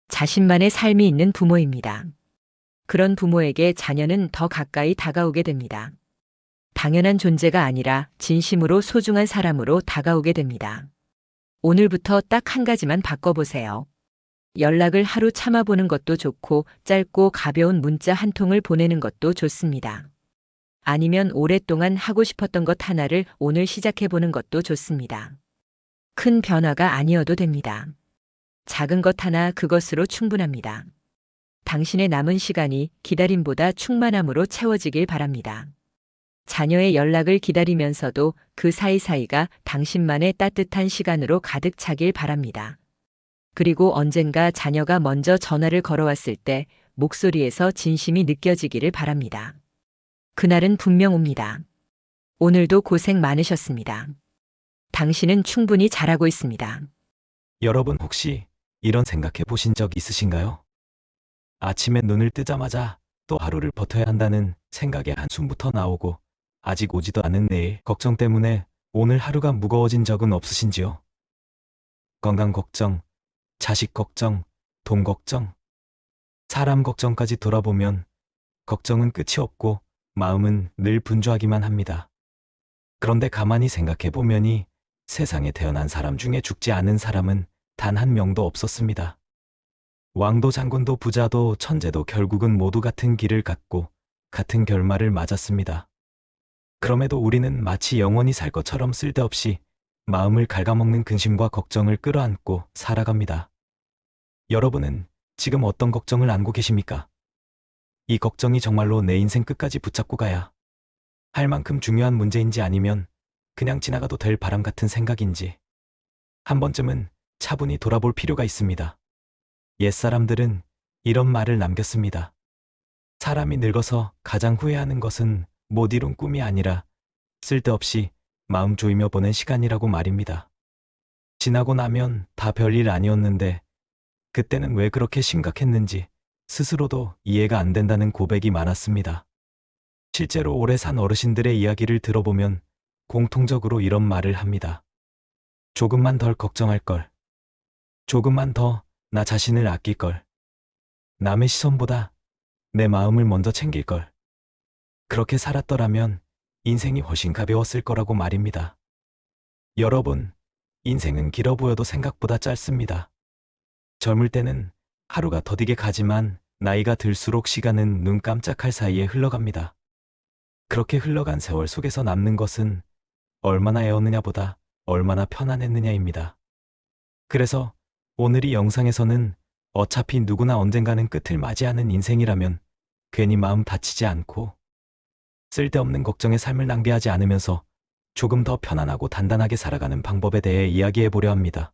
Speaker 1: 자신만의 삶이 있는 부모입니다. 그런 부모에게 자녀는 더 가까이 다가오게 됩니다. 당연한 존재가 아니라 진심으로 소중한 사람으로 다가오게 됩니다. 오늘부터 딱 한 가지만 바꿔보세요. 연락을 하루 참아보는 것도 좋고 짧고 가벼운 문자 한 통을 보내는 것도 좋습니다. 아니면 오랫동안 하고 싶었던 것 하나를 오늘 시작해보는 것도 좋습니다. 큰 변화가 아니어도 됩니다. 작은 것 하나 그것으로 충분합니다. 당신의 남은 시간이 기다림보다 충만함으로 채워지길 바랍니다. 자녀의 연락을 기다리면서도 그 사이사이가 당신만의 따뜻한 시간으로 가득 차길 바랍니다. 그리고 언젠가 자녀가 먼저 전화를 걸어왔을 때 목소리에서 진심이 느껴지기를 바랍니다. 그날은 분명 옵니다. 오늘도 고생 많으셨습니다. 당신은 충분히 잘하고 있습니다.
Speaker 2: 여러분 혹시 이런 생각해 보신 적 있으신가요? 아침에 눈을 뜨자마자 또 하루를 버텨야 한다는 생각에 한숨부터 나오고 아직 오지도 않은 내일 걱정 때문에 오늘 하루가 무거워진 적은 없으신지요? 건강 걱정, 자식 걱정, 돈 걱정, 사람 걱정까지 돌아보면 걱정은 끝이 없고 마음은 늘 분주하기만 합니다. 그런데 가만히 생각해 보면이 세상에 태어난 사람 중에 죽지 않은 사람은 단 한 명도 없었습니다. 왕도 장군도 부자도 천재도 결국은 모두 같은 길을 갔고 같은 결말을 맞았습니다. 그럼에도 우리는 마치 영원히 살 것처럼 쓸데없이 마음을 갉아먹는 근심과 걱정을 끌어안고 살아갑니다. 여러분은 지금 어떤 걱정을 안고 계십니까? 이 걱정이 정말로 내 인생 끝까지 붙잡고 가야 할 만큼 중요한 문제인지 아니면 그냥 지나가도 될 바람 같은 생각인지 한 번쯤은 차분히 돌아볼 필요가 있습니다. 옛사람들은 이런 말을 남겼습니다. 사람이 늙어서 가장 후회하는 것은 못 이룬 꿈이 아니라 쓸데없이 마음 조이며 보낸 시간이라고 말입니다. 지나고 나면 다 별일 아니었는데 그때는 왜 그렇게 심각했는지 스스로도 이해가 안 된다는 고백이 많았습니다. 실제로 오래 산 어르신들의 이야기를 들어보면 공통적으로 이런 말을 합니다. 조금만 덜 걱정할 걸. 조금만 더 나 자신을 아낄 걸. 남의 시선보다 내 마음을 먼저 챙길 걸. 그렇게 살았더라면 인생이 훨씬 가벼웠을 거라고 말입니다. 여러분, 인생은 길어 보여도 생각보다 짧습니다. 젊을 때는 하루가 더디게 가지만 나이가 들수록 시간은 눈 깜짝할 사이에 흘러갑니다. 그렇게 흘러간 세월 속에서 남는 것은 얼마나 애웠느냐보다 얼마나 편안했느냐입니다. 그래서 오늘 이 영상에서는 어차피 누구나 언젠가는 끝을 맞이하는 인생이라면 괜히 마음 다치지 않고 쓸데없는 걱정에 삶을 낭비하지 않으면서 조금 더 편안하고 단단하게 살아가는 방법에 대해 이야기해 보려 합니다.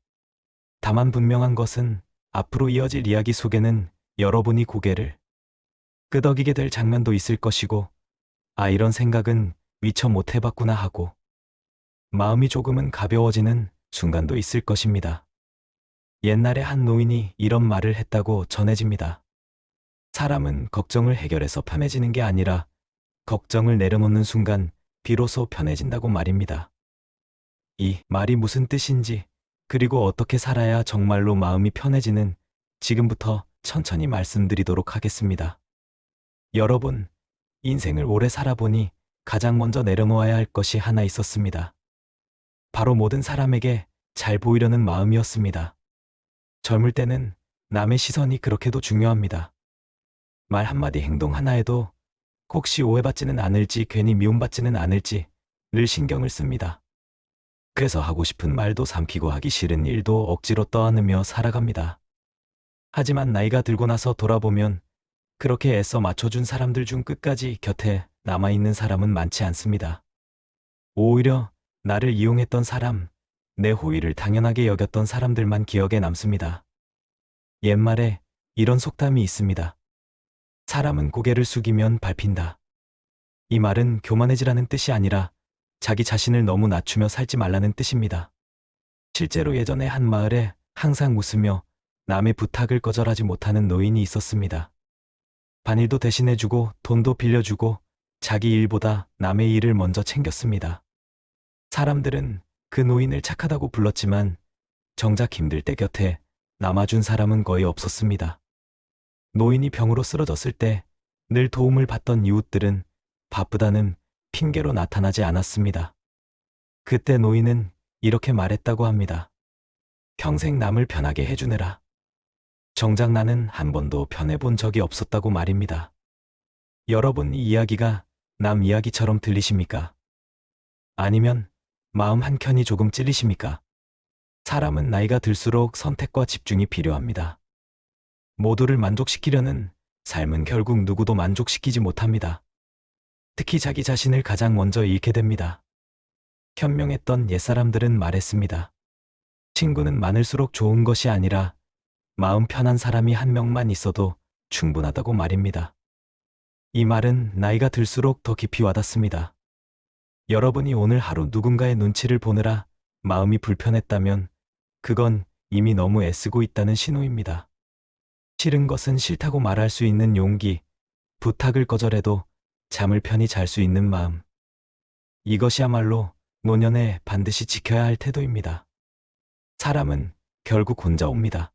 Speaker 2: 다만 분명한 것은 앞으로 이어질 이야기 속에는 여러분이 고개를 끄덕이게 될 장면도 있을 것이고, 아, 이런 생각은 미처 못 해봤구나 하고 마음이 조금은 가벼워지는 순간도 있을 것입니다. 옛날에 한 노인이 이런 말을 했다고 전해집니다. 사람은 걱정을 해결해서 편해지는 게 아니라 걱정을 내려놓는 순간 비로소 편해진다고 말입니다. 이 말이 무슨 뜻인지, 그리고 어떻게 살아야 정말로 마음이 편해지는 지금부터 천천히 말씀드리도록 하겠습니다. 여러분, 인생을 오래 살아보니 가장 먼저 내려놓아야 할 것이 하나 있었습니다. 바로 모든 사람에게 잘 보이려는 마음이었습니다. 젊을 때는 남의 시선이 그렇게도 중요합니다. 말 한마디 행동 하나에도 혹시 오해받지는 않을지 괜히 미움받지는 않을지 늘 신경을 씁니다. 그래서 하고 싶은 말도 삼키고 하기 싫은 일도 억지로 떠안으며 살아갑니다. 하지만 나이가 들고 나서 돌아보면 그렇게 애써 맞춰준 사람들 중 끝까지 곁에 남아있는 사람은 많지 않습니다. 오히려 나를 이용했던 사람, 내 호의를 당연하게 여겼던 사람들만 기억에 남습니다. 옛말에 이런 속담이 있습니다. 사람은 고개를 숙이면 밟힌다. 이 말은 교만해지라는 뜻이 아니라 자기 자신을 너무 낮추며 살지 말라는 뜻입니다. 실제로 예전에 한 마을에 항상 웃으며 남의 부탁을 거절하지 못하는 노인이 있었습니다. 반일도 대신해주고 돈도 빌려주고 자기 일보다 남의 일을 먼저 챙겼습니다. 사람들은 그 노인을 착하다고 불렀지만 정작 힘들 때 곁에 남아준 사람은 거의 없었습니다. 노인이 병으로 쓰러졌을 때 늘 도움을 받던 이웃들은 바쁘다는 핑계로 나타나지 않았습니다. 그때 노인은 이렇게 말했다고 합니다. 평생 남을 편하게 해주느라. 정작 나는 한 번도 편해본 적이 없었다고 말입니다. 여러분, 이 이야기가 남 이야기처럼 들리십니까? 아니면 마음 한켠이 조금 찔리십니까? 사람은 나이가 들수록 선택과 집중이 필요합니다. 모두를 만족시키려는 삶은 결국 누구도 만족시키지 못합니다. 특히 자기 자신을 가장 먼저 잃게 됩니다. 현명했던 옛사람들은 말했습니다. 친구는 많을수록 좋은 것이 아니라 마음 편한 사람이 한 명만 있어도 충분하다고 말입니다. 이 말은 나이가 들수록 더 깊이 와닿습니다. 여러분이 오늘 하루 누군가의 눈치를 보느라 마음이 불편했다면 그건 이미 너무 애쓰고 있다는 신호입니다. 싫은 것은 싫다고 말할 수 있는 용기, 부탁을 거절해도 잠을 편히 잘 수 있는 마음. 이것이야말로 노년에 반드시 지켜야 할 태도입니다. 사람은 결국 혼자 옵니다.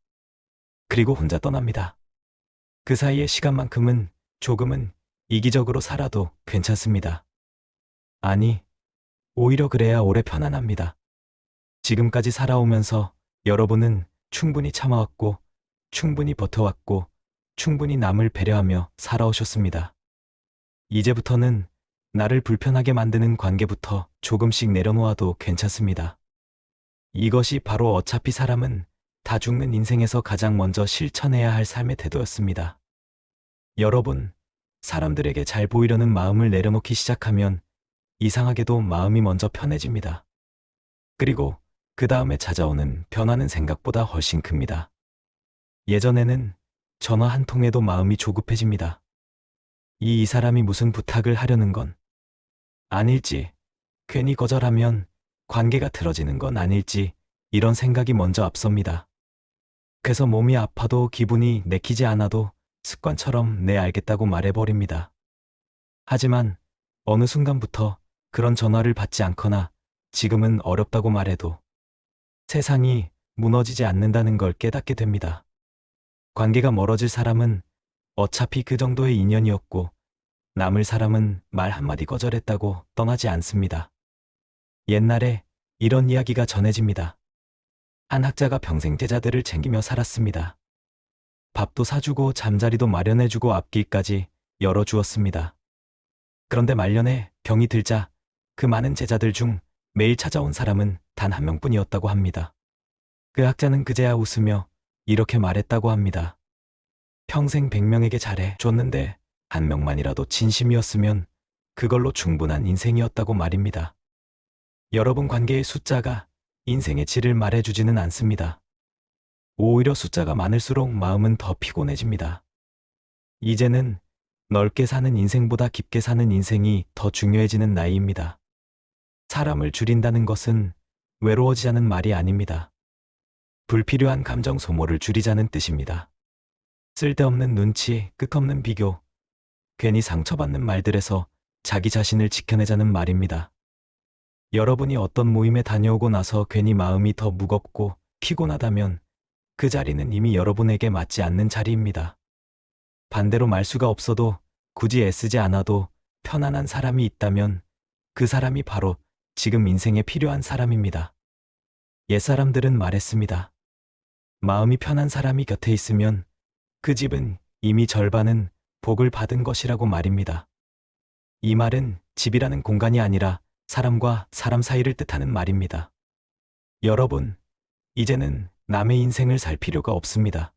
Speaker 2: 그리고 혼자 떠납니다. 그 사이의 시간만큼은 조금은 이기적으로 살아도 괜찮습니다. 아니, 오히려 그래야 오래 편안합니다. 지금까지 살아오면서 여러분은 충분히 참아왔고, 충분히 버텨왔고, 충분히 남을 배려하며 살아오셨습니다. 이제부터는 나를 불편하게 만드는 관계부터 조금씩 내려놓아도 괜찮습니다. 이것이 바로 어차피 사람은 다 죽는 인생에서 가장 먼저 실천해야 할 삶의 태도였습니다. 여러분, 사람들에게 잘 보이려는 마음을 내려놓기 시작하면 이상하게도 마음이 먼저 편해집니다. 그리고 그 다음에 찾아오는 변화는 생각보다 훨씬 큽니다. 예전에는 전화 한 통에도 마음이 조급해집니다. 이 사람이 무슨 부탁을 하려는 건 아닐지, 괜히 거절하면 관계가 틀어지는 건 아닐지 이런 생각이 먼저 앞섭니다. 그래서 몸이 아파도 기분이 내키지 않아도 습관처럼 네 알겠다고 말해버립니다. 하지만 어느 순간부터 그런 전화를 받지 않거나 지금은 어렵다고 말해도 세상이 무너지지 않는다는 걸 깨닫게 됩니다. 관계가 멀어질 사람은 어차피 그 정도의 인연이었고 남을 사람은 말 한마디 거절했다고 떠나지 않습니다. 옛날에 이런 이야기가 전해집니다. 한 학자가 평생 제자들을 챙기며 살았습니다. 밥도 사주고 잠자리도 마련해주고 앞길까지 열어주었습니다. 그런데 말년에 병이 들자 그 많은 제자들 중 매일 찾아온 사람은 단 한 명뿐이었다고 합니다. 그 학자는 그제야 웃으며 이렇게 말했다고 합니다. 평생 100명에게 잘해 줬는데 한 명만이라도 진심이었으면 그걸로 충분한 인생이었다고 말입니다. 여러분, 관계의 숫자가 인생의 질을 말해주지는 않습니다. 오히려 숫자가 많을수록 마음은 더 피곤해집니다. 이제는 넓게 사는 인생보다 깊게 사는 인생이 더 중요해지는 나이입니다. 사람을 줄인다는 것은 외로워지자는 말이 아닙니다. 불필요한 감정 소모를 줄이자는 뜻입니다. 쓸데없는 눈치, 끝없는 비교, 괜히 상처받는 말들에서 자기 자신을 지켜내자는 말입니다. 여러분이 어떤 모임에 다녀오고 나서 괜히 마음이 더 무겁고 피곤하다면 그 자리는 이미 여러분에게 맞지 않는 자리입니다. 반대로 말수가 없어도 굳이 애쓰지 않아도 편안한 사람이 있다면 그 사람이 바로 지금 인생에 필요한 사람입니다. 옛사람들은 말했습니다. 마음이 편한 사람이 곁에 있으면 그 집은 이미 절반은 복을 받은 것이라고 말입니다. 이 말은 집이라는 공간이 아니라 사람과 사람 사이를 뜻하는 말입니다. 여러분, 이제는 남의 인생을 살 필요가 없습니다.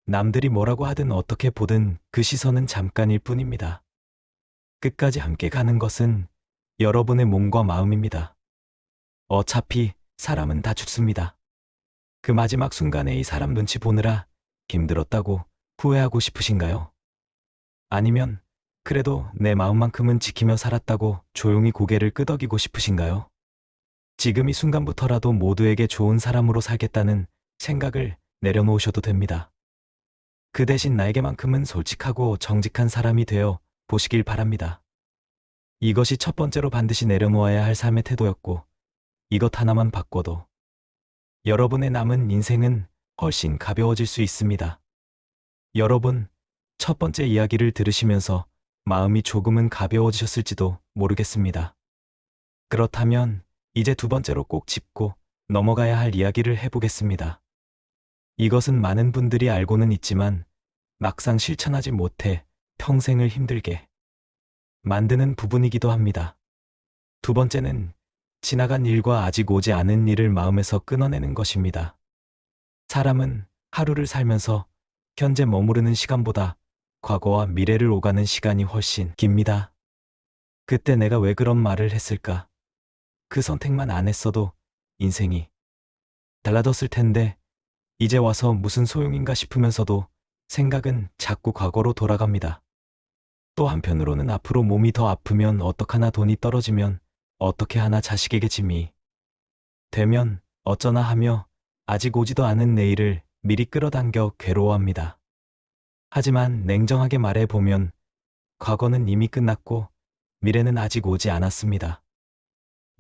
Speaker 2: 남들이 뭐라고 하든 어떻게 보든 그 시선은 잠깐일 뿐입니다. 끝까지 함께 가는 것은 여러분의 몸과 마음입니다. 어차피 사람은 다 죽습니다. 그 마지막 순간에 이 사람 눈치 보느라 힘들었다고 후회하고 싶으신가요? 아니면 그래도 내 마음만큼은 지키며 살았다고 조용히 고개를 끄덕이고 싶으신가요? 지금 이 순간부터라도 모두에게 좋은 사람으로 살겠다는 생각을 내려놓으셔도 됩니다. 그 대신 나에게만큼은 솔직하고 정직한 사람이 되어 보시길 바랍니다. 이것이 첫 번째로 반드시 내려놓아야 할 삶의 태도였고, 이것 하나만 바꿔도 여러분의 남은 인생은 훨씬 가벼워질 수 있습니다. 여러분, 첫 번째 이야기를 들으시면서 마음이 조금은 가벼워지셨을지도 모르겠습니다. 그렇다면 이제 두 번째로 꼭 짚고 넘어가야 할 이야기를 해보겠습니다. 이것은 많은 분들이 알고는 있지만 막상 실천하지 못해 평생을 힘들게 만드는 부분이기도 합니다. 두 번째는 지나간 일과 아직 오지 않은 일을 마음에서 끊어내는 것입니다. 사람은 하루를 살면서 현재 머무르는 시간보다 과거와 미래를 오가는 시간이 훨씬 깁니다. 그때 내가 왜 그런 말을 했을까? 그 선택만 안 했어도 인생이 달라졌을 텐데 이제 와서 무슨 소용인가 싶으면서도 생각은 자꾸 과거로 돌아갑니다. 또 한편으로는 앞으로 몸이 더 아프면 어떡하나, 돈이 떨어지면 어떻게 하나, 자식에게 짐이 되면 어쩌나 하며 아직 오지도 않은 내일을 미리 끌어당겨 괴로워합니다. 하지만 냉정하게 말해보면 과거는 이미 끝났고 미래는 아직 오지 않았습니다.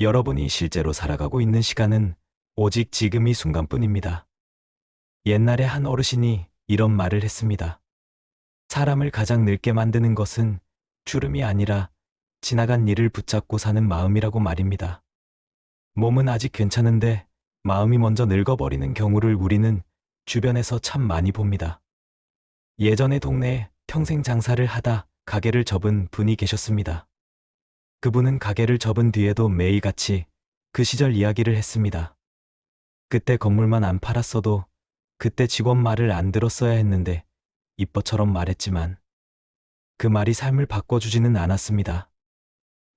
Speaker 2: 여러분이 실제로 살아가고 있는 시간은 오직 지금 이 순간뿐입니다. 옛날에 한 어르신이 이런 말을 했습니다. 사람을 가장 늙게 만드는 것은 주름이 아니라 지나간 일을 붙잡고 사는 마음이라고 말입니다. 몸은 아직 괜찮은데 마음이 먼저 늙어버리는 경우를 우리는 주변에서 참 많이 봅니다. 예전에 동네에 평생 장사를 하다 가게를 접은 분이 계셨습니다. 그분은 가게를 접은 뒤에도 매일같이 그 시절 이야기를 했습니다. 그때 건물만 안 팔았어도 그때 직원 말을 안 들었어야 했는데 이뻐처럼 말했지만 그 말이 삶을 바꿔주지는 않았습니다.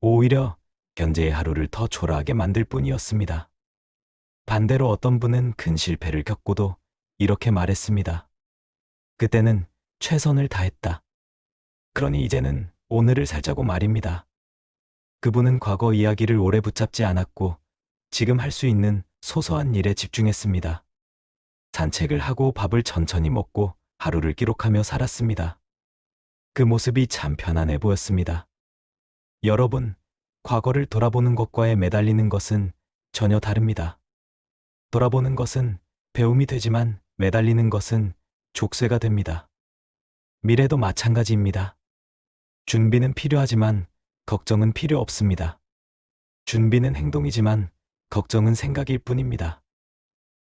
Speaker 2: 오히려 현재의 하루를 더 초라하게 만들 뿐이었습니다. 반대로 어떤 분은 큰 실패를 겪고도 이렇게 말했습니다. 그때는 최선을 다했다. 그러니 이제는 오늘을 살자고 말입니다. 그분은 과거 이야기를 오래 붙잡지 않았고 지금 할 수 있는 소소한 일에 집중했습니다. 산책을 하고 밥을 천천히 먹고 하루를 기록하며 살았습니다. 그 모습이 참 편안해 보였습니다. 여러분, 과거를 돌아보는 것과에 매달리는 것은 전혀 다릅니다. 돌아보는 것은 배움이 되지만 매달리는 것은 족쇄가 됩니다. 미래도 마찬가지입니다. 준비는 필요하지만 걱정은 필요 없습니다. 준비는 행동이지만 걱정은 생각일 뿐입니다.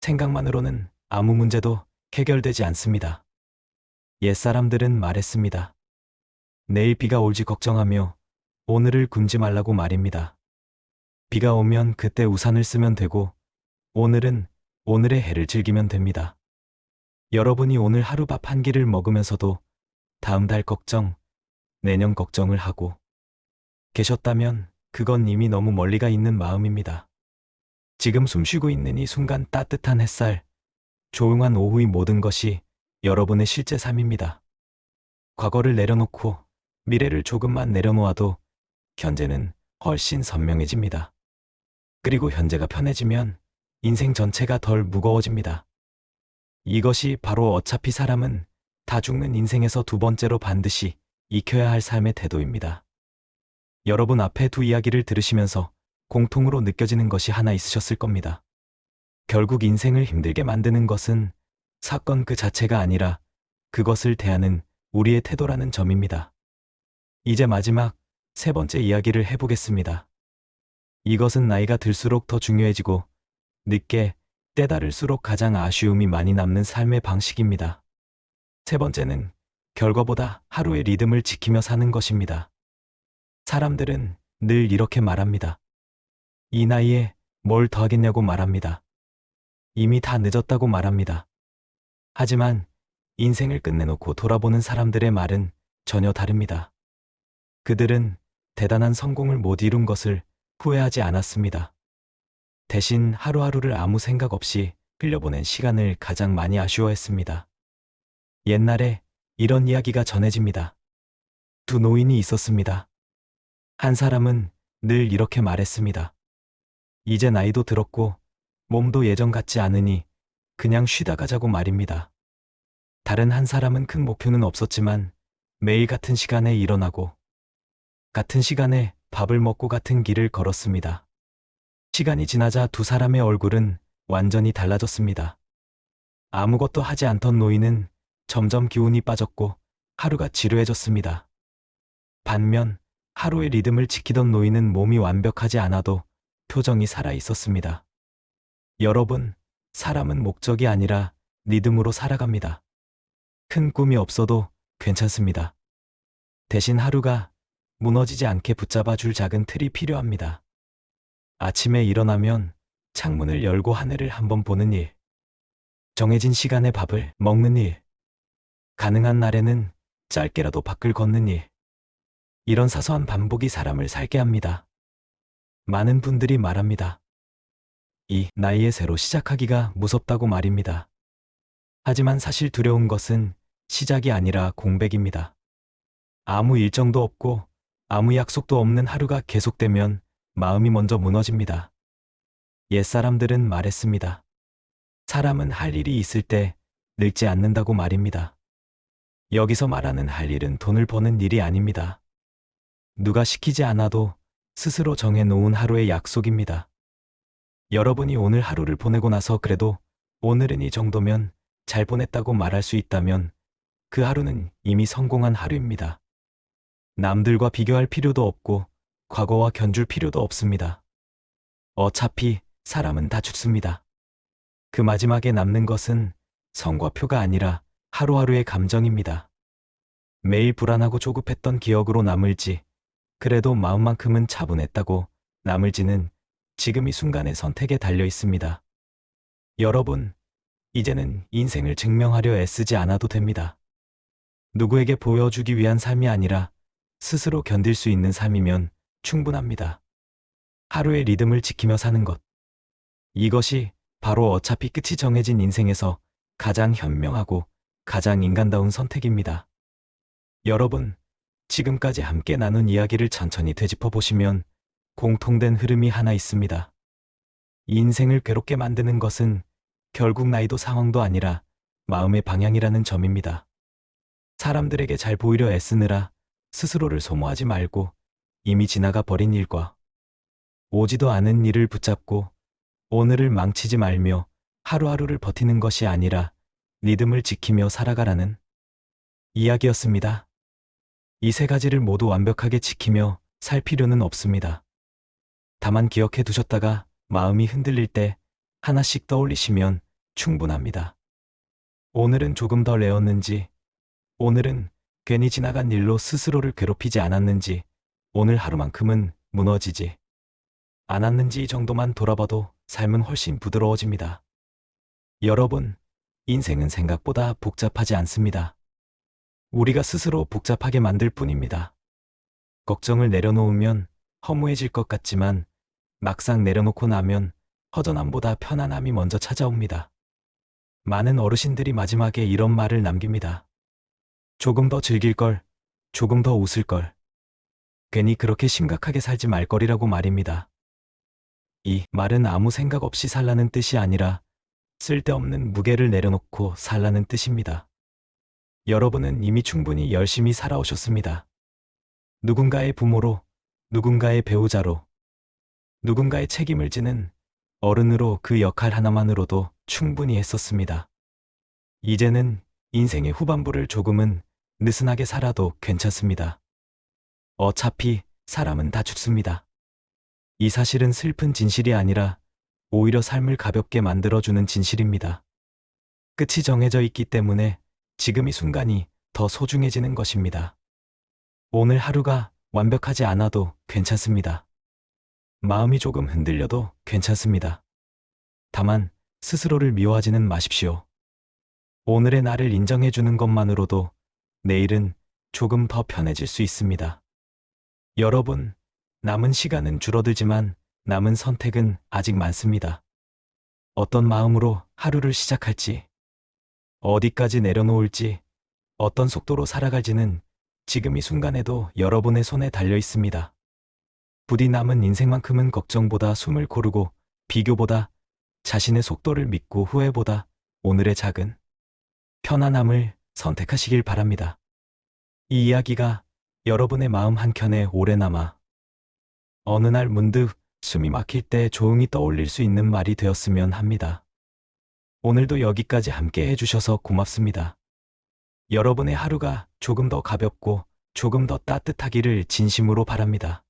Speaker 2: 생각만으로는 아무 문제도 해결되지 않습니다. 옛사람들은 말했습니다. 내일 비가 올지 걱정하며 오늘을 굶지 말라고 말입니다. 비가 오면 그때 우산을 쓰면 되고 오늘은 오늘의 해를 즐기면 됩니다. 여러분이 오늘 하루 밥 한 끼를 먹으면서도 다음 달 걱정, 내년 걱정을 하고 계셨다면 그건 이미 너무 멀리가 있는 마음입니다. 지금 숨쉬고 있는 이 순간, 따뜻한 햇살, 조용한 오후의 모든 것이 여러분의 실제 삶입니다. 과거를 내려놓고 미래를 조금만 내려놓아도 현재는 훨씬 선명해집니다. 그리고 현재가 편해지면 인생 전체가 덜 무거워집니다. 이것이 바로 어차피 사람은 다 죽는 인생에서 두 번째로 반드시 익혀야 할 삶의 태도입니다. 여러분, 앞에 두 이야기를 들으시면서 공통으로 느껴지는 것이 하나 있으셨을 겁니다. 결국 인생을 힘들게 만드는 것은 사건 그 자체가 아니라 그것을 대하는 우리의 태도라는 점입니다. 이제 마지막 세 번째 이야기를 해보겠습니다. 이것은 나이가 들수록 더 중요해지고 늦게 때다를수록 가장 아쉬움이 많이 남는 삶의 방식입니다. 세 번째는 결과보다 하루의 리듬을 지키며 사는 것입니다. 사람들은 늘 이렇게 말합니다. 이 나이에 뭘 더 하겠냐고 말합니다. 이미 다 늦었다고 말합니다. 하지만 인생을 끝내놓고 돌아보는 사람들의 말은 전혀 다릅니다. 그들은 대단한 성공을 못 이룬 것을 후회하지 않았습니다. 대신 하루하루를 아무 생각 없이 흘려보낸 시간을 가장 많이 아쉬워했습니다. 옛날에 이런 이야기가 전해집니다. 두 노인이 있었습니다. 한 사람은 늘 이렇게 말했습니다. 이제 나이도 들었고 몸도 예전 같지 않으니 그냥 쉬다 가자고 말입니다. 다른 한 사람은 큰 목표는 없었지만 매일 같은 시간에 일어나고 같은 시간에 밥을 먹고 같은 길을 걸었습니다. 시간이 지나자 두 사람의 얼굴은 완전히 달라졌습니다. 아무것도 하지 않던 노인은 점점 기운이 빠졌고 하루가 지루해졌습니다. 반면 하루의 리듬을 지키던 노인은 몸이 완벽하지 않아도 표정이 살아 있었습니다. 여러분, 사람은 목적이 아니라 리듬으로 살아갑니다. 큰 꿈이 없어도 괜찮습니다. 대신 하루가 무너지지 않게 붙잡아 줄 작은 틀이 필요합니다. 아침에 일어나면 창문을 열고 하늘을 한번 보는 일, 정해진 시간에 밥을 먹는 일, 가능한 날에는 짧게라도 밖을 걷는 일, 이런 사소한 반복이 사람을 살게 합니다. 많은 분들이 말합니다. 이 나이에 새로 시작하기가 무섭다고 말입니다. 하지만 사실 두려운 것은 시작이 아니라 공백입니다. 아무 일정도 없고 아무 약속도 없는 하루가 계속되면 마음이 먼저 무너집니다. 옛사람들은 말했습니다. 사람은 할 일이 있을 때 늙지 않는다고 말입니다. 여기서 말하는 할 일은 돈을 버는 일이 아닙니다. 누가 시키지 않아도 스스로 정해놓은 하루의 약속입니다. 여러분이 오늘 하루를 보내고 나서 그래도 오늘은 이 정도면 잘 보냈다고 말할 수 있다면 그 하루는 이미 성공한 하루입니다. 남들과 비교할 필요도 없고 과거와 견줄 필요도 없습니다. 어차피 사람은 다 죽습니다. 그 마지막에 남는 것은 성과표가 아니라 하루하루의 감정입니다. 매일 불안하고 조급했던 기억으로 남을지, 그래도 마음만큼은 차분했다고 남을지는 지금 이 순간의 선택에 달려 있습니다. 여러분, 이제는 인생을 증명하려 애쓰지 않아도 됩니다. 누구에게 보여주기 위한 삶이 아니라 스스로 견딜 수 있는 삶이면 충분합니다. 하루의 리듬을 지키며 사는 것. 이것이 바로 어차피 끝이 정해진 인생에서 가장 현명하고 가장 인간다운 선택입니다. 여러분, 지금까지 함께 나눈 이야기를 천천히 되짚어 보시면 공통된 흐름이 하나 있습니다. 인생을 괴롭게 만드는 것은 결국 나이도 상황도 아니라 마음의 방향이라는 점입니다. 사람들에게 잘 보이려 애쓰느라 스스로를 소모하지 말고 이미 지나가 버린 일과 오지도 않은 일을 붙잡고 오늘을 망치지 말며 하루하루를 버티는 것이 아니라 리듬을 지키며 살아가라는 이야기였습니다. 이 세 가지를 모두 완벽하게 지키며 살 필요는 없습니다. 다만 기억해 두셨다가 마음이 흔들릴 때 하나씩 떠올리시면 충분합니다. 오늘은 조금 덜 애웠는지, 오늘은 괜히 지나간 일로 스스로를 괴롭히지 않았는지, 오늘 하루만큼은 무너지지 않았는지 이 정도만 돌아봐도 삶은 훨씬 부드러워집니다. 여러분, 인생은 생각보다 복잡하지 않습니다. 우리가 스스로 복잡하게 만들 뿐입니다. 걱정을 내려놓으면 허무해질 것 같지만 막상 내려놓고 나면 허전함보다 편안함이 먼저 찾아옵니다. 많은 어르신들이 마지막에 이런 말을 남깁니다. 조금 더 즐길 걸, 조금 더 웃을 걸. 괜히 그렇게 심각하게 살지 말 걸이라고 말입니다. 이 말은 아무 생각 없이 살라는 뜻이 아니라 쓸데없는 무게를 내려놓고 살라는 뜻입니다. 여러분은 이미 충분히 열심히 살아오셨습니다. 누군가의 부모로, 누군가의 배우자로, 누군가의 책임을 지는 어른으로 그 역할 하나만으로도 충분히 했었습니다. 이제는 인생의 후반부를 조금은 느슨하게 살아도 괜찮습니다. 어차피 사람은 다 죽습니다. 이 사실은 슬픈 진실이 아니라 오히려 삶을 가볍게 만들어주는 진실입니다. 끝이 정해져 있기 때문에 지금 이 순간이 더 소중해지는 것입니다. 오늘 하루가 완벽하지 않아도 괜찮습니다. 마음이 조금 흔들려도 괜찮습니다. 다만 스스로를 미워하지는 마십시오. 오늘의 나를 인정해주는 것만으로도 내일은 조금 더 편해질 수 있습니다. 여러분, 남은 시간은 줄어들지만 남은 선택은 아직 많습니다. 어떤 마음으로 하루를 시작할지, 어디까지 내려놓을지, 어떤 속도로 살아갈지는 지금 이 순간에도 여러분의 손에 달려 있습니다. 부디 남은 인생만큼은 걱정보다 숨을 고르고 비교보다 자신의 속도를 믿고 후회보다 오늘의 작은 편안함을 선택하시길 바랍니다. 이 이야기가 여러분의 마음 한켠에 오래 남아 어느 날 문득 숨이 막힐 때 조용히 떠올릴 수 있는 말이 되었으면 합니다. 오늘도 여기까지 함께 해주셔서 고맙습니다. 여러분의 하루가 조금 더 가볍고 조금 더 따뜻하기를 진심으로 바랍니다.